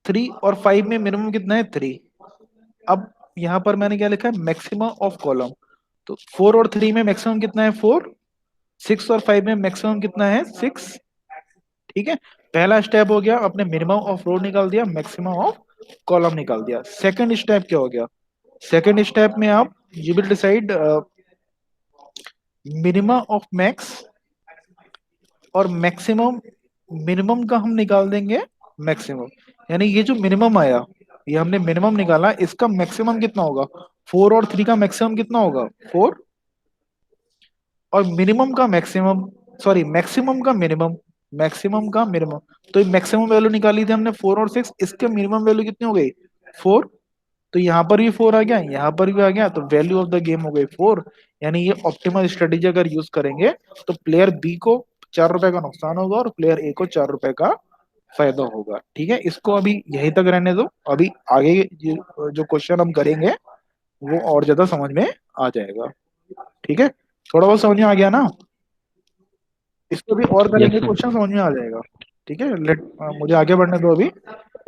3 और 5 में मिनिमम कितना है 3। अब यहाँ पर मैंने क्या लिखा है, मैक्सिमम ऑफ कॉलम, तो 4 और 3 में मैक्सिमम कितना है 4, 6 और 5 में मैक्सिमम कितना है 6। ठीक है, पहला स्टेप हो गया, अपने मिनिमम ऑफ रो निकाल दिया, मैक्सिमम ऑफ कॉलम निकाल दिया। सेकंड स्टेप क्या हो गया, सेकंड स्टेप में आप you will decide minimum of max और मैक्सिमम, मिनिमम का हम निकाल देंगे मैक्सिमम, यानी ये जो मिनिमम आया, ये हमने मिनिमम निकाला, इसका मैक्सिमम कितना होगा 4, और 3 का मैक्सिमम कितना होगा 4, और मिनिमम का मैक्सिमम, सॉरी मैक्सिमम का मिनिमम, मैक्सिमम का मिनिमम, तो मैक्सिमम वैल्यू निकाली थी हमने 4 और 6, इसके मिनिमम वैल्यू कितनी हो गई 4, तो यहाँ पर भी 4 आ गया, यहाँ पर भी आ गया, तो वैल्यू ऑफ द गेम हो गई 4। यानी ये ऑप्टिमल स्ट्रेटेजी अगर यूज करेंगे तो प्लेयर बी को 4 रुपए का नुकसान होगा और प्लेयर ए को 4 रुपए का फायदा होगा। ठीक है, इसको अभी यहीं तक रहने दो, अभी आगे जो क्वेश्चन हम करेंगे वो और ज्यादा समझ में आ जाएगा। ठीक है, थोड़ा बहुत समझ में आ गया ना, इसको भी और यस करेंगे, सर। क्वेश्चन समझ में आ जाएगा। ठीक है, मुझे आगे बढ़ने दो अभी,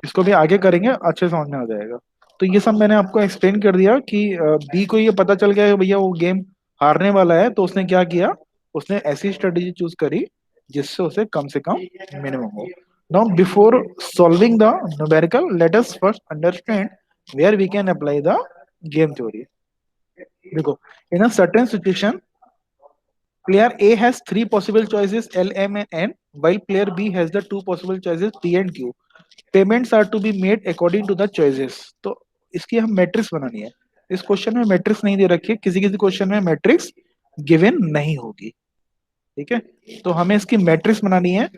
इसको भी आगे करेंगे, अच्छे समझ में आ जाएगा। तो ये सब मैंने आपको एक्सप्लेन कर दिया कि बी को ये पता चल गया कि भैया वो गेम हारने वाला है, तो उसने क्या किया, उसने ऐसी स्ट्रेटेजी चूज करी जिससे उसे कम से कम मिनिमम हो। Now before solving the numerical, let us first understand where we can apply the game theory. देखो, in a certain situation player A has 3 possible choices L, M and N, while player B has the 2 possible choices P and Q. Payments are to be made according to the choices. तो इसकी हम matrix बनानी है। इस question में matrix नहीं दे रखी है, किसी किसी क्वेश्चन में मैट्रिक्स गिवन नहीं होगी। ठीक है, तो हमें इसकी मैट्रिक्स बनानी है।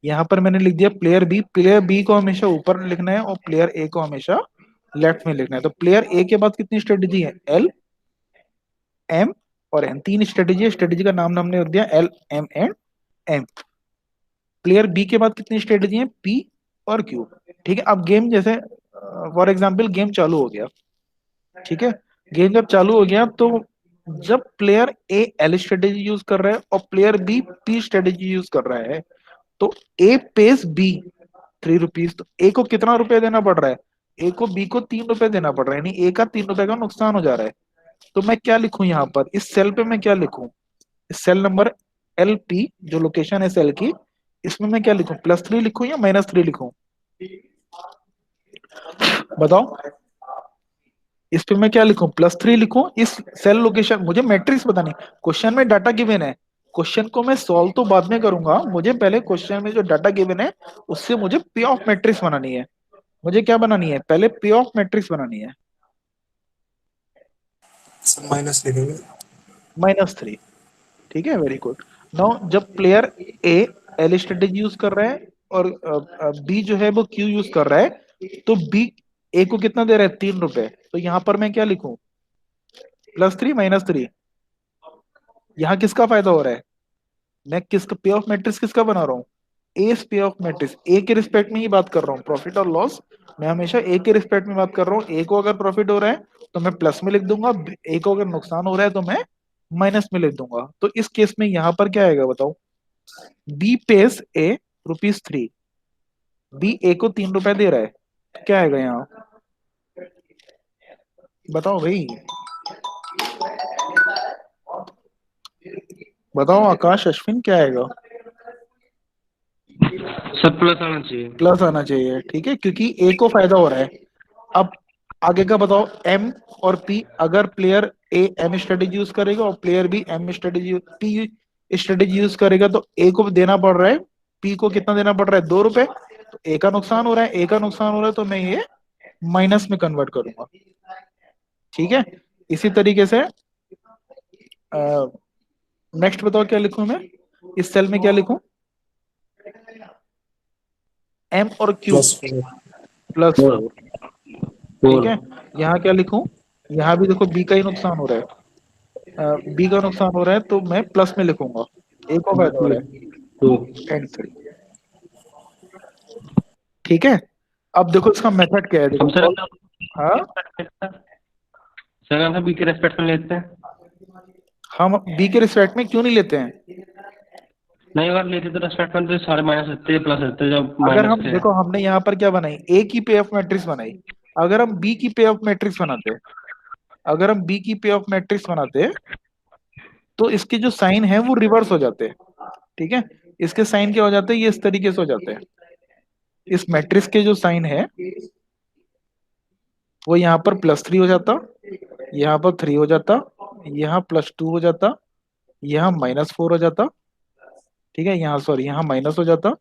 यहाँ पर मैंने लिख दिया प्लेयर बी को हमेशा ऊपर लिखना है और प्लेयर ए को हमेशा लेफ्ट में लिखना है। तो प्लेयर ए के बाद कितनी स्ट्रेटेजी है, एल, एम और एन, 3 स्ट्रेटेजी का नाम हमने रख दिया L, M and M. Player B के बाद कितनी स्ट्रेटेजी है, पी और क्यू। ठीक है, अब गेम जैसे फॉर एग्जांपल गेम चालू हो गया। ठीक है, गेम जब चालू हो गया तो जब player A L strategy use कर रहा है और player B P strategy use कर रहा है, तो ए पेस बी 3 रुपीज, तो ए को कितना रुपए देना पड़ रहा है, ए को बी को 3 रुपए देना पड़ रहा है, यानी ए का 3 रुपए का नुकसान हो जा रहा है। तो मैं क्या लिखूं यहाँ पर, इस सेल पे मैं क्या लिखूं, सेल नंबर एल पी जो लोकेशन है सेल की, इसमें मैं क्या लिखूं, +3 लिखूं या -3 लिखूं, बताओ। इस पे मैं क्या लिखूं, +3 लिखूं, इस सेल लोकेशन, मुझे मैट्रिक्स बतानी, क्वेश्चन में डाटा गिवन है, क्वेश्चन को मैं सॉल्व तो बाद में करूंगा, मुझे पहले क्वेश्चन में जो डाटा गिवन है उससे मुझे पे ऑफ मैट्रिक्स बनानी है। मुझे क्या बनानी है, पहले पे ऑफ मैट्रिक्स बनानी है। सर माइनस लिखेंगे। -3। ठीक है, वेरी गुड। नाउ जब player A L strategy use कर रहा है और बी जो है वो क्यू यूज कर रहा है, तो बी ए को कितना दे रहा है, 3 रुपए, तो यहां पर मैं क्या लिखूं, +3 -3। यहाँ किसका फायदा हो रहा है, मैं किसका पे ऑफ मैट्रिक्स किसका बना रहा हूँ, ए पे ऑफ मैट्रिक्स, ए के रिस्पेक्ट में ही बात कर रहा हूँ, प्रॉफिट और लॉस मैं हमेशा ए के रिस्पेक्ट में बात कर रहा हूँ। ए को अगर प्रॉफिट हो रहा है तो मैं प्लस में लिख दूंगा, ए को अगर नुकसान हो रहा है तो मैं माइनस में लिख दूंगा। तो इस केस में यहाँ पर क्या आएगा बताओ, बी पेस ए ₹3, बी ए को 3 रुपए दे रहा है, तो क्या आएगा यहाँ, बताओ भाई, बताओ आकाश अश्विन, क्या आएगा, सर प्लस आना चाहिए। प्लस आना चाहिए। ठीक है, क्योंकि ए को फायदा हो रहा है। अब आगे का बताओ, एम और पी, अगर player A M strategy use करेगा और प्लेयर भी M strategy P strategy use करेगा, तो ए को देना पड़ रहा है, पी को कितना देना पड़ रहा है, 2 रुपए। तो ए का नुकसान हो रहा है, ए का नुकसान हो रहा है, तो मैं ये माइनस में कन्वर्ट करूंगा। ठीक है, इसी तरीके से नेक्स्ट बताओ क्या लिखूं मैं, इस सेल में क्या लिखूं, एम और क्यू +4। Plus four 4। ठीक फोर है, यहाँ क्या लिखूं, यहाँ भी देखो बी का ही नुकसान हो रहा है, बी का नुकसान हो रहा है, तो मैं प्लस में लिखूंगा, ए को फायदा हो रहा है, 2 2 एंड 3। ठीक है, अब देखो इसका मेथड क्या है, देखो हम सर हाँ, सर हम बी के रेस्पेक्ट में लेते हैं। हम बी के रिस्पेक्ट में क्यों नहीं लेते हैं? नहीं, अगर लेते तो रेस्पेक्ट में तो सारे माइनस रहते हैं, प्लस रहते हैं, जब अगर माइनस हम थे। देखो, हमने यहाँ पर क्या बनाई, ए की पे ऑफ मैट्रिक्स बनाई, अगर हम बी की पे ऑफ मैट्रिक्स बनाते, अगर हम बी की पे ऑफ मैट्रिक्स बनाते, तो इसके जो साइन है वो रिवर्स हो जाते हैं। ठीक है, इसके साइन क्या हो जाते हैं, ये इस तरीके से हो जाते हैं, इस मैट्रिक्स के जो साइन है वो यहाँ पर +3 हो जाता, यहाँ पर 3 हो जाता, यहाँ +2 हो जाता, यहाँ -4 हो जाता। ठीक है, यहाँ सॉरी, यहाँ माइनस हो जाता,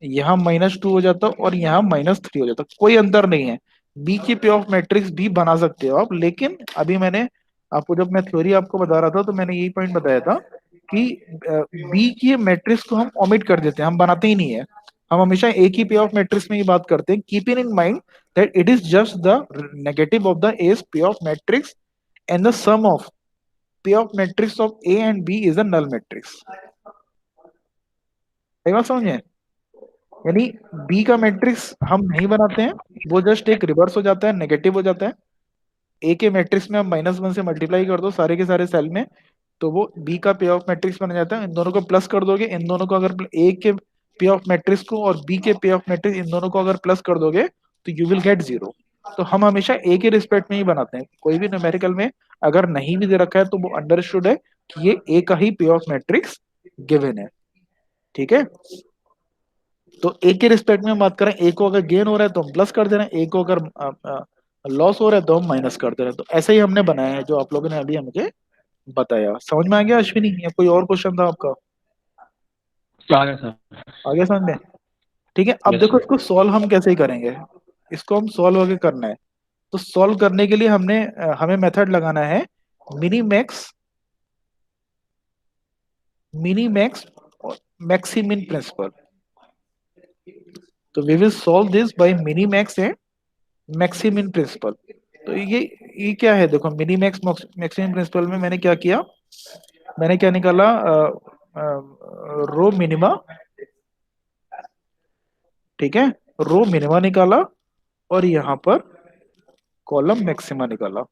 यहाँ -2 हो जाता, और यहाँ -3 हो जाता, कोई अंतर नहीं है। बी की पे ऑफ मैट्रिक्स भी बना सकते हो आप, लेकिन अभी मैंने आपको, जब मैं थ्योरी आपको बता रहा था, तो मैंने यही पॉइंट बताया था कि बी की मैट्रिक्स को हम ओमिट कर देते हैं, हम बनाते ही नहीं है। हम हमेशा ए की पे ऑफ मैट्रिक्स में ही बात करते हैं, keeping in mind that it is just the negative of the A's pay off matrix, and the sum of pay off matrix of A and B is a null matrix. सही बात समझे? यानी B का matrix हम नहीं बनाते हैं, वो जस्ट एक रिवर्स हो जाता है, नेगेटिव हो जाता है। ए के मैट्रिक्स में हम -1 से मल्टीप्लाई कर दो सारे के सारे सेल में, तो वो बी का पे ऑफ मैट्रिक्स बन जाता है। इन दोनों को प्लस कर दोगे, इन दोनों को अगर ए के पे ऑफ मैट्रिक्स को और बी के पे ऑफ मैट्रिक्स, इन दोनों को अगर प्लस कर दोगे, तो यू विल गेट 0। तो हम हमेशा ए के रिस्पेक्ट में ही बनाते हैं, कोई भी न्यूमेरिकल में अगर नहीं भी दे रखा है तो वो अंडरस्टूड है कि ये ए का ही पे ऑफ मैट्रिक्स गिवन है। ठीक है, तो ए के रिस्पेक्ट में हम बात करें, ए को अगर गेन हो रहा है तो हम प्लस कर दे रहे हैं, ए को अगर लॉस हो रहा है तो हम माइनस कर दे रहे हैं। तो ऐसे ही हमने बनाया है, जो आप लोगों ने अभी मुझे बताया। समझ में आ गया अश्विनी, या कोई और क्वेश्चन था आपका? आ गया सर। आ गया समझ में? ठीक है, अब यस देखो सर। इसको सॉल्व हम कैसे करेंगे, इसको हम सॉल्व आगे करना है। तो सॉल्व करने के लिए हमें मेथड लगाना है मिनी मैक्स, मिनी मैक्स और मैक्सिमिन प्रिंसिपल। तो we will solve this by mini max and maximin principle. तो ये क्या है, देखो मिनी मैक्स मैक्सिमम प्रिंसिपल में मैंने क्या किया, मैंने क्या निकाला, रो मिनिमा। ठीक है, रो मिनिमा निकाला, और यहाँ पर कॉलम मैक्सिमा निकाला।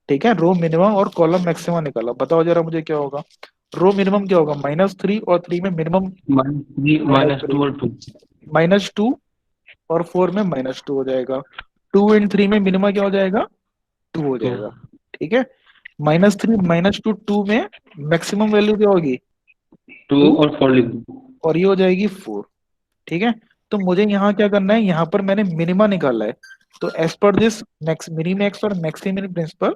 ठीक है, रो मिनिमम और कॉलम मैक्सिमा निकाला। बताओ जरा मुझे क्या होगा, रो मिनिमम क्या होगा, -3, और 3 में मिनिमम -2 -3, और 2। -2, और 4 में -2 हो जाएगा। 2 एंड 3 में मिनिमा क्या हो जाएगा, 2 हो तो जाएगा। ठीक है, -3 -2, 2 में मैक्सिमम वैल्यू क्या होगी, 2 2, और 4 लिख दो। और ये हो जाएगी 4। ठीक है, तो मुझे यहाँ क्या करना है, यहाँ पर मैंने मिनिमा निकाला है, तो as per this mini max और मैक्सिमिन प्रिंसिपल,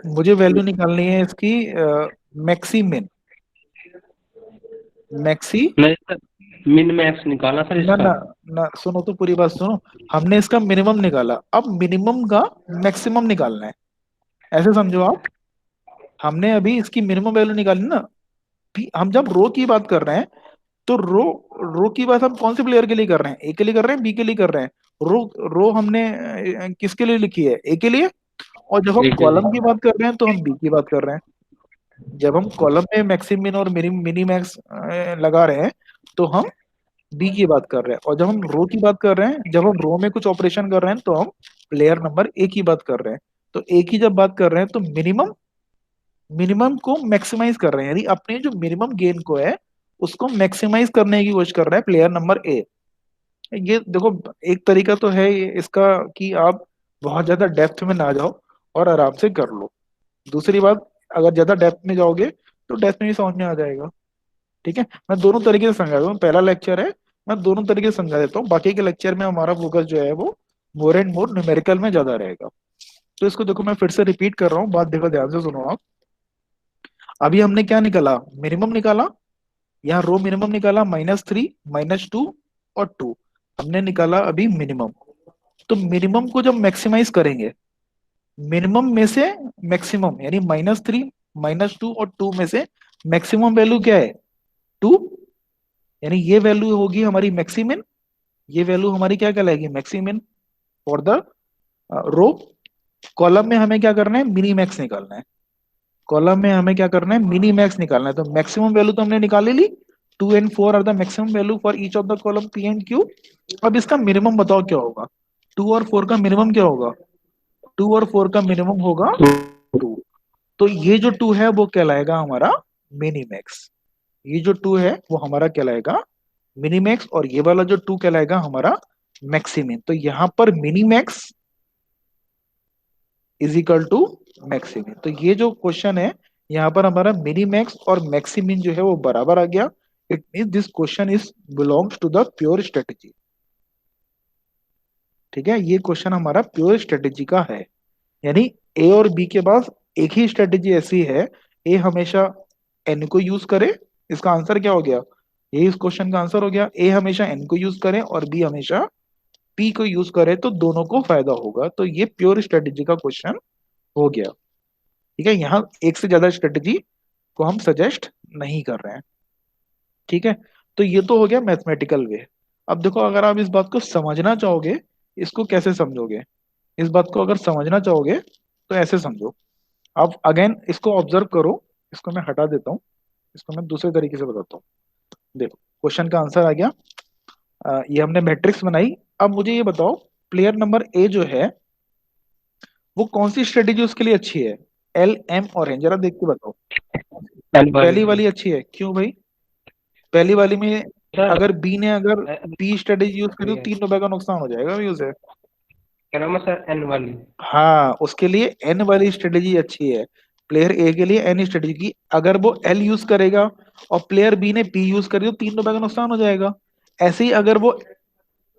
मुझे वैल्यू निकालनी है इसकी मैक्सिमिन, मैक्सी, नहीं सर, मिन मैक्स निकालना सर ना इसका। ना ना, सुनो तो पूरी बात सुनो। हमने इसका मिनिमम निकाला, अब मिनिमम का मैक्सिमम निकालना है, ऐसे समझो आप। हमने अभी इसकी मिनिमम वैल्यू निकाली ना, हम जब रो की बात कर रहे हैं, तो रो रो की बात हम कौन से प्लेयर के लिए कर रहे हैं, ए के लिए कर रहे हैं, बी के लिए कर रहे हैं? रो रो हमने किसके लिए लिखी है, ए के लिए। और जब हम एक कॉलम की बात कर रहे हैं तो हम बी की बात कर रहे हैं। जब हम कॉलम में मैक्सिमिन और मिनी मैक्स लगा रहे हैं, तो हम बी की बात कर रहे हैं। और जब हम रो की बात कर रहे हैं, जब हम रो में कुछ ऑपरेशन कर रहे हैं, तो हम प्लेयर नंबर ए की बात कर रहे हैं। तो ए की जब बात कर रहे हैं, तो मिनिमम मिनिमम को मैक्सिमाइज कर रहे हैं, यानी अपने जो मिनिमम गेन को है उसको मैक्सिमाइज करने की कोशिश कर रहा है प्लेयर नंबर ए। ये देखो, एक तरीका तो है इसका कि आप बहुत ज्यादा डेप्थ में ना जाओ और आराम से कर लो। दूसरी बात, अगर ज्यादा डेप्थ में जाओगे तो डेप्थ में भी समझ में आ जाएगा। ठीक है, मैं दोनों तरीके से समझा दूँ। पहला लेक्चर है मैं दोनों तरीके से समझा देता हूँ, बाकी के लेक्चर में हमारा फोकस जो है वो मोर एंड मोर न्यूमेरिकल में ज्यादा रहेगा। तो इसको देखो मैं फिर से रिपीट कर रहा हूँ, बात देखो ध्यान से सुनो आप। अभी हमने क्या निकाला, मिनिमम निकाला, यहाँ रो मिनिमम निकाला -3 -2 और 2, हमने निकाला अभी मिनिमम। तो मिनिमम को जब मैक्सिमाइज करेंगे, मिनिमम में से मैक्सिमम यानी -3 -2 और 2 में से मैक्सिमम वैल्यू क्या है, 2, यानी ये वैल्यू होगी हमारी मैक्सिमम, ये वैल्यू हमारी क्या कहलाएगी, maximum for the row. Column में हमें क्या करना है, मिनी मैक्स निकालना है, कॉलम में हमें क्या करना है, मिनी मैक्स निकालना है। तो मैक्सिमम वैल्यू तो हमने निकाल ली, 2 and 4 are the maximum value for each of the column P and Q. अब इसका मिनिमम बताओ क्या होगा, 2 और 4 का मिनिमम क्या होगा, 2 और 4 का मिनिमम होगा 2। तो ये जो 2 है वो कहलाएगा हमारा मिनी मैक्स, ये जो 2 है वो हमारा कहलाएगा मिनी मैक्स, और ये वाला जो 2 कहलाएगा हमारा मैक्सिमम। तो यहाँ पर mini max is equal to maximum. तो ये जो क्वेश्चन है यहाँ पर हमारा मिनी मैक्स और मैक्सिमम जो है वो बराबर आ गया। It mean this question is belongs to the pure strategy. ठीक है, ये क्वेश्चन हमारा प्योर स्ट्रेटेजी का है, यानी ए और बी के पास एक ही स्ट्रेटेजी ऐसी है, ए हमेशा एन को यूज करे, इसका आंसर क्या हो गया, ये इस क्वेश्चन का आंसर हो गया, ए हमेशा एन को यूज करे और बी हमेशा पी को यूज करे, तो दोनों को फायदा होगा। तो ये प्योर स्ट्रेटेजी का क्वेश्चन हो गया। ठीक है, यहाँ एक से ज्यादा स्ट्रेटेजी को हम सजेस्ट नहीं कर रहे हैं। ठीक है, तो ये तो हो गया मैथमेटिकल वे। अब देखो अगर आप इस बात को समझना चाहोगे, इसको कैसे समझोगे, इस बात को अगर समझना चाहोगे तो ऐसे समझो। आप अगेन इसको ऑब्जर्व करो, इसको मैं हटा देता हूँ, इसको मैं दूसरे तरीके से बताता हूँ। देखो क्वेश्चन का आंसर आ गया, ये हमने मैट्रिक्स बनाई। अब मुझे ये बताओ, प्लेयर नंबर ए जो है वो कौन सी स्ट्रेटेजी उसके लिए अच्छी है, एल एम और एन, जरा देख के बताओ। एन पहली वाली वाली अच्छी है, क्यों भाई, पहली वाली में सर। अगर बी ने अगर क्या पी स्ट्रेटेजी यूज करी तो ₹3 का नुकसान हो जाएगा भी उसे। नाम है सर, एन वाली। हाँ, उसके लिए एन वाली स्ट्रेटेजी अच्छी है, प्लेयर ए के लिए एन स्ट्रेटेजी की। अगर वो एल यूज करेगा और प्लेयर बी ने पी यूज करी तो ₹3 का नुकसान हो जाएगा। ऐसे ही अगर वो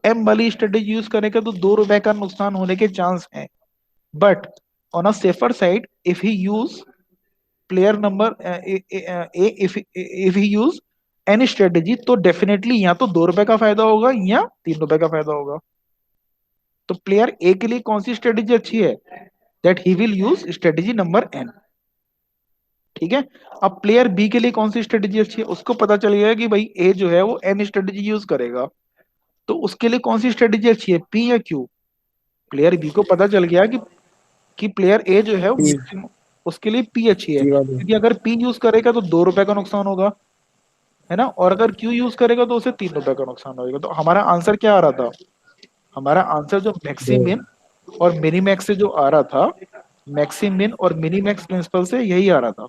एम वाली स्ट्रेटेजी यूज करेगा तो ₹2 का नुकसान होने के चांस है। But on a safer side if he use player number A, if he use any strategy, तो डेफिनेटली या तो ₹2 का फायदा होगा या ₹3 का फायदा होगा। तो प्लेयर ए के लिए कौन सी स्ट्रेटेजी अच्छी है, that he will use strategy number n. ठीक है, अब प्लेयर बी के लिए कौन सी स्ट्रेटेजी अच्छी है, उसको पता चल गया कि भाई ए जो है वो एन स्ट्रेटेजी यूज करेगा, तो उसके लिए कौन सी स्ट्रेटेजी अच्छी है, पी या क्यू। प्लेयर बी को पता चल गया कि प्लेयर ए जो है वो पी मैक्सिमम, उसके लिए पी अच्छी है, पी वाली। क्योंकि अगर पी यूज करेगा तो ₹2 का नुकसान होगा, है ना, और अगर क्यू यूज करेगा तो उसे ₹3 का नुकसान होगा। तो हमारा आंसर क्या आ रहा था, हमारा आंसर जो दो। मैक्सिमिन और मिनीमैक्स से जो आ रहा था, मैक्सिमिन और मिनीमैक्स प्रिंसिपल से यही आ रहा था।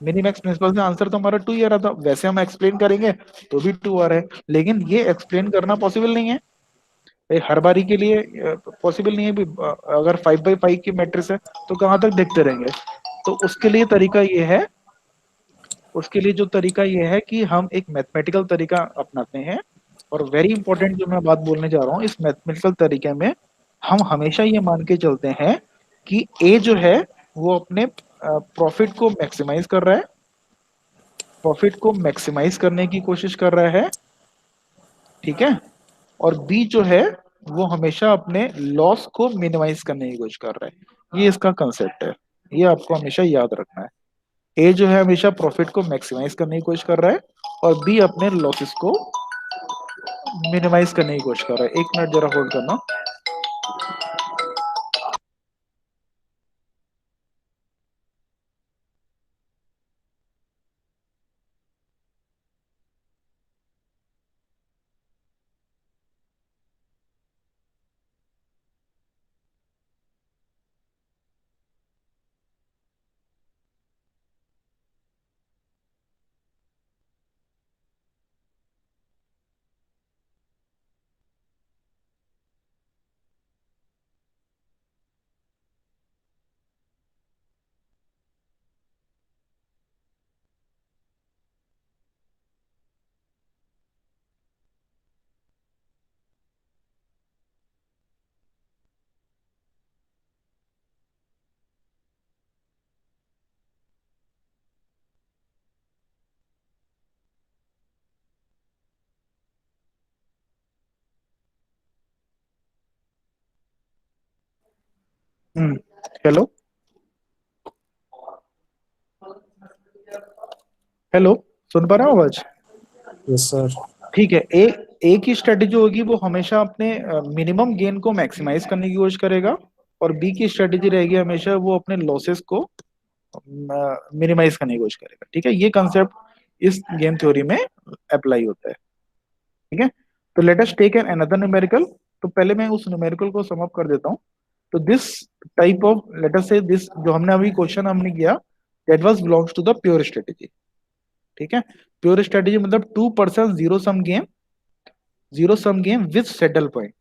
मिनीमैक्स प्रिंसिपल से आंसर तो हमारा 2 ही आ रहा था, वैसे हम एक्सप्लेन करेंगे तो भी 2 आ रहा है, लेकिन ये एक्सप्लेन करना पॉसिबल नहीं है, ये हर बारी के लिए पॉसिबल नहीं है भी। अगर 5x5 की मैट्रिक्स है तो कहाँ तक देखते रहेंगे। तो उसके लिए तरीका ये है, उसके लिए जो तरीका ये है कि हम एक मैथमेटिकल तरीका अपनाते हैं। और वेरी इंपॉर्टेंट जो मैं बात बोलने जा रहा हूँ, इस मैथमेटिकल तरीके में हम हमेशा ये मान के चलते हैं कि ए जो है वो अपने प्रॉफिट को मैक्सिमाइज कर रहा है, प्रॉफिट को मैक्सिमाइज करने की कोशिश कर रहा है। ठीक है, और बी जो है वो हमेशा अपने लॉस को मिनिमाइज करने की कोशिश कर रहा है। ये इसका कंसेप्ट है, ये आपको हमेशा याद रखना है। ए जो है हमेशा प्रॉफिट को मैक्सिमाइज करने की कोशिश कर रहा है और बी अपने लॉसेस को मिनिमाइज करने की कोशिश कर रहा है। 1 मिनट जरा होल्ड करना। हेलो हेलो, सुन पा रहे हो आवाज? Yes, sir. ठीक है, एक ही स्ट्रेटेजी होगी वो हमेशा अपने मिनिमम गेन को मैक्सिमाइज करने की कोशिश करेगा, और बी की स्ट्रेटेजी रहेगी हमेशा वो अपने लॉसेस को मिनिमाइज करने की कोशिश करेगा। ठीक है, ये कंसेप्ट इस गेम थ्योरी में अप्लाई होता है। ठीक है, तो let us take an another numerical. तो पहले मैं उस न्यूमेरिकल को सम अप कर देता हूँ। तो this type of, let us say this, जो हमने अभी क्वेश्चन हमने किया, that was belongs to the pure strategy. ठीक है, प्योर स्ट्रेटेजी मतलब 2% zero sum game with saddle point.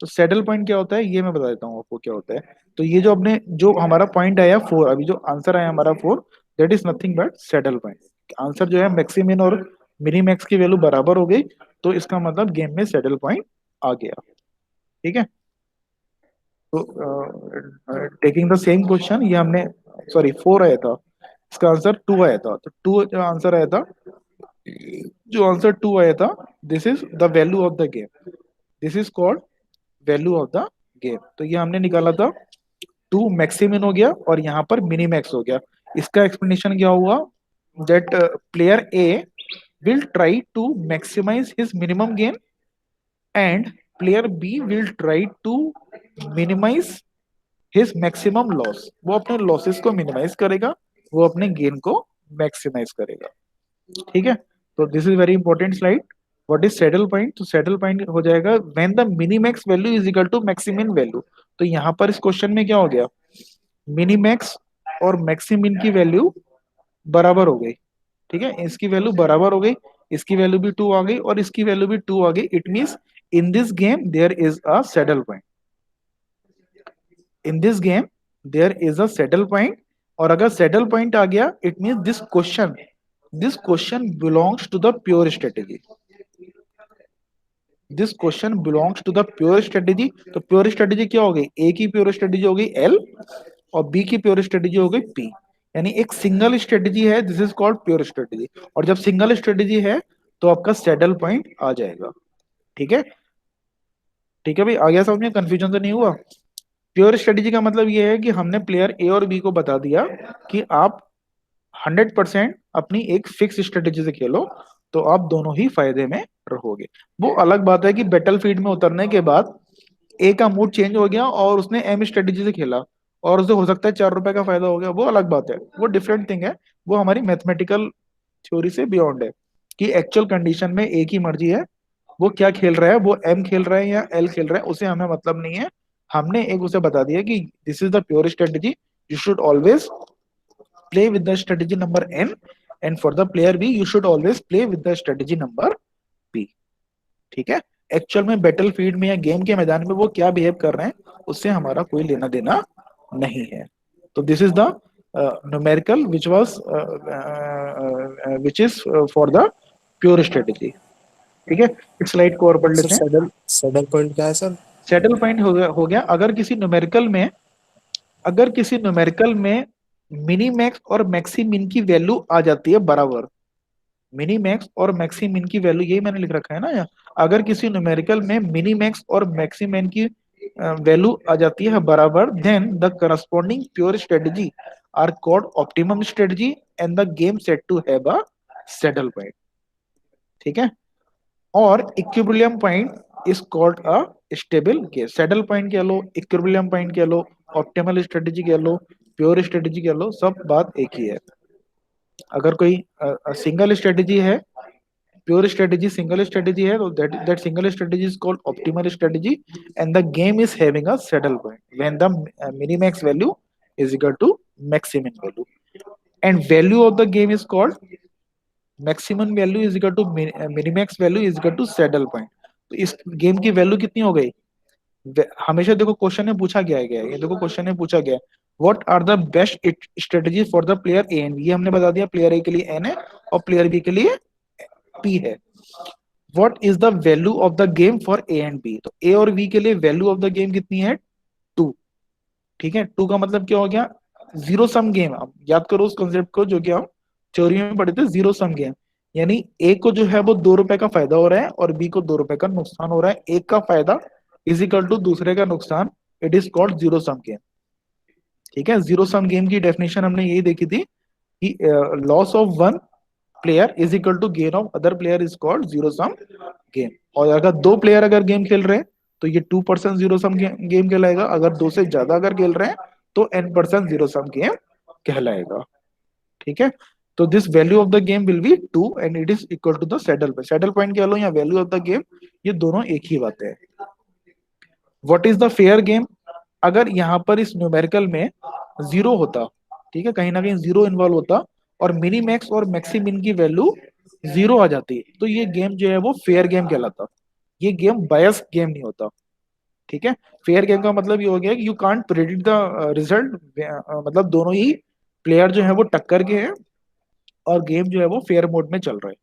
तो सेटल पॉइंट क्या होता है ये मैं बता देता हूँ आपको क्या होता है। तो ये जो अपने जो हमारा पॉइंट आया 4, अभी जो आंसर आया हमारा 4, that is nothing but settle point. Answer जो है मैक्सिमिन और मिनी मैक्स की वैल्यू बराबर हो गई, तो इसका मतलब गेम में सेटल पॉइंट आ गया। ठीक है, तो टेकिंग द सेम क्वेश्चन, ये हमने, सॉरी 4 आया था, इसका आंसर 2 आया था। तो 2 जो आंसर आया था, जो आंसर 2 आया था, this is the value of the game, this is called value of the game. तो ये हमने निकाला था, 2 मैक्सिमिन हो गया और यहाँ पर मिनी मैक्स हो गया। इसका एक्सप्लेनेशन क्या हुआ, that player A will try to maximise his minimum gain and player B will try to minimise his maximum loss. वो अपने लॉसेस को मिनिमाइज करेगा, वो अपने गेन को मैक्सिमाइज करेगा। ठीक है, तो this is very important slide. What is saddle point? तो सैडल पॉइंट हो जाएगा when the minimax value is equal to maximin value. तो यहाँ पर इस क्वेश्चन में क्या हो गया, मिनीमैक्स और मैक्सिमिन की वैल्यू बराबर हो गई। ठीक है, इसकी वैल्यू बराबर हो गई, इसकी वैल्यू भी 2 आ गई और इसकी वैल्यू भी 2 आ गई। It means in this game there is a saddle point, in this game there is a saddle point. और अगर सैडल पॉइंट आ गया, it means this question belongs to the pure strategy, this question belongs to the pure strategy. तो pure strategy क्या हो गई, ए की pure strategy हो गई एल, और बी की प्योर स्ट्रेटेजी हो गई पी। यानी एक सिंगल स्ट्रेटेजी है, this is called pure strategy. और जब सिंगल स्ट्रेटेजी है तो आपका सैडल पॉइंट आ जाएगा। ठीक है, ठीक है भाई, आ गया समझ में, कंफ्यूजन तो नहीं हुआ? प्योर स्ट्रेटेजी का मतलब ये है कि हमने प्लेयर ए और बी को बता दिया कि आप 100% अपनी एक फिक्स स्ट्रेटेजी से खेलो, तो आप दोनों ही फायदे में रहोगे। वो अलग बात है कि बैटलफील्ड में उतरने के बाद ए का मूड चेंज हो गया और उसने एम स्ट्रेटेजी से खेला और उसे हो सकता है 4 रुपए का फायदा हो गया, वो अलग बात है, वो डिफरेंट थिंग है। वो हमारी मैथमेटिकल थ्योरी से बियॉन्ड है कि एक्चुअल कंडीशन में ए की मर्जी है, वो क्या खेल रहा है, वो एम खेल रहा है या एल खेल रहा है, उसे हमें मतलब नहीं है। हमने एक उसे बता दिया कि this is the pure strategy, you should always play with the strategy number n, and for the player b you should always play with the strategy number p। ठीक है, एक्चुअल में बैटल फील्ड में या game के मैदान में वो क्या बिहेव कर रहे हैं उससे हमारा कोई लेना देना नहीं है। तो this is the numerical which is for the pure strategy. ठीक है, इस स्लाइड को और पढ़ सर लेते हैं। सैडल पॉइंट क्या है सर? सेटल पॉइंट हो गया अगर किसी न्यूमेरिकल में मिनी मैक्स और मैक्सी मिन की वैल्यू आ जाती है बराबर, मिनी मैक्स और मैक्सी मिन की वैल्यू यही मैंने लिख रखा है ना यहाँ। अगर किसी न्यूमेरिकल में मिनी मैक्स और मैक्सी मिन की वैल्यू आ जाती है बराबर, then the corresponding pure strategy are called optimum strategy and the game set to have a saddle point. ठीक है, और equilibrium point is called a stable game. Saddle point कह लो, इक्विलिब्रियम पॉइंट कह लो, ऑप्टिमल स्ट्रेटजी कह लो, pure strategy कह लो, सब बात एक ही है। अगर कोई सिंगल स्ट्रेटजी है, प्योर स्ट्रेटजी सिंगल स्ट्रेटजी है, तो that single strategy is called optimal strategy and the game is having a saddle point when the minimax value is equal to maximum value, and value of the game is called maximum value is equal to minimax value is equal to saddle point. तो इस game की value कितनी हो गई, हमेशा देखो question में पूछा गया है, ये देखो क्वेश्चन में पूछा गया है what are the best strategy for the player A and B. हमने बता दिया प्लेयर ए के लिए एन है और प्लेयर बी के लिए पी है। What is the value of the game for A and B? तो ए और बी के लिए वैल्यू ऑफ द गेम कितनी है, 2। ठीक है, 2 का मतलब क्या हो गया, जीरो सम गेम। अब याद करो उस कॉन्सेप्ट को जो कि हम थ्योरी में पढ़े थे, जीरो सम गेम। यानी ए को जो है वो 2 रुपए का फायदा हो रहा है और बी को 2 रुपए का नुकसान हो रहा है। एक का फायदा इज इक्वल टू दूसरे का नुकसान, it is called zero sum game. ठीक है, जीरो सम गेम की डेफिनेशन हमने यही देखी थी कि loss of one player is equal to gain of other player is called zero sum game. और अगर दो प्लेयर अगर गेम खेल रहे हैं तो ये 2% जीरो सम गेम कहलाएगा, अगर दो से ज्यादा अगर खेल रहे हैं तो n% जीरो सम गेम कहलाएगा। ठीक है, तो this value of the game will be 2 and it is equal to the saddle point. Saddle point कह लो या वैल्यू ऑफ द गेम, ये दोनों एक ही बात है। What is the fair game? अगर यहाँ पर इस न्यूमेरिकल में जीरो होता, ठीक है, कहीं ना कहीं जीरो इन्वॉल्व होता और मिनी मैक्स और मैक्सी मिन की वैल्यू जीरो आ जाती, तो ये गेम जो है वो फेयर गेम कहलाता। ये गेम बायस गेम नहीं होता। ठीक है, फेयर गेम का मतलब ये हो गया कि you can't predict the result, मतलब दोनों ही प्लेयर जो है वो टक्कर के हैं और गेम जो है वो फेयर मोड में चल रहा है।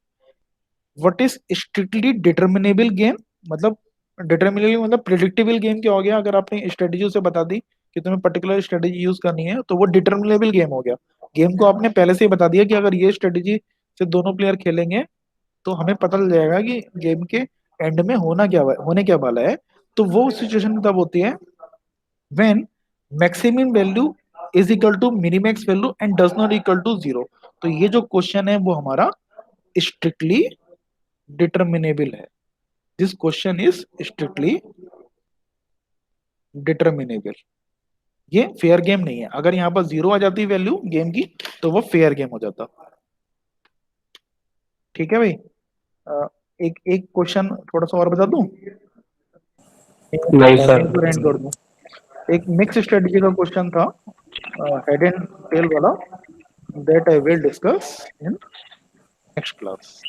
What is strictly determinable game? मतलब डिटर्मिनेबल मतलब प्रिडिक्टेबल गेम क्या हो गया? अगर आपने स्ट्रेटेजी उसे बता दी कि तुम्हें पर्टिकुलर स्ट्रेटेजी यूज करनी है तो वो डिटर्मिनेबल गेम हो गया। गेम को आपने पहले से ही बता दिया कि अगर ये स्ट्रेटेजी से दोनों प्लेयर खेलेंगे तो हमें पता चल जाएगा कि गेम के एंड में होने क्या वाला है। तो वो सिचुएशन तब होती है when maximum value is equal to minimax value and does not equal to zero. तो ये जो क्वेश्चन है वो हमारा स्ट्रिक्टली डिटर्मिनेबल है। This question is strictly determinable. ये फेयर गेम नहीं है। अगर यहाँ पर जीरो आ जाती वैल्यू गेम की तो वो फेयर गेम हो जाता। ठीक है भाई, एक एक क्वेश्चन थोड़ा सा और बता दूं, नहीं सर। तो एंड कर दूं। एक मिक्स स्ट्रेटजी का क्वेश्चन था, हेड एंड टेल वाला, that I will discuss in next class.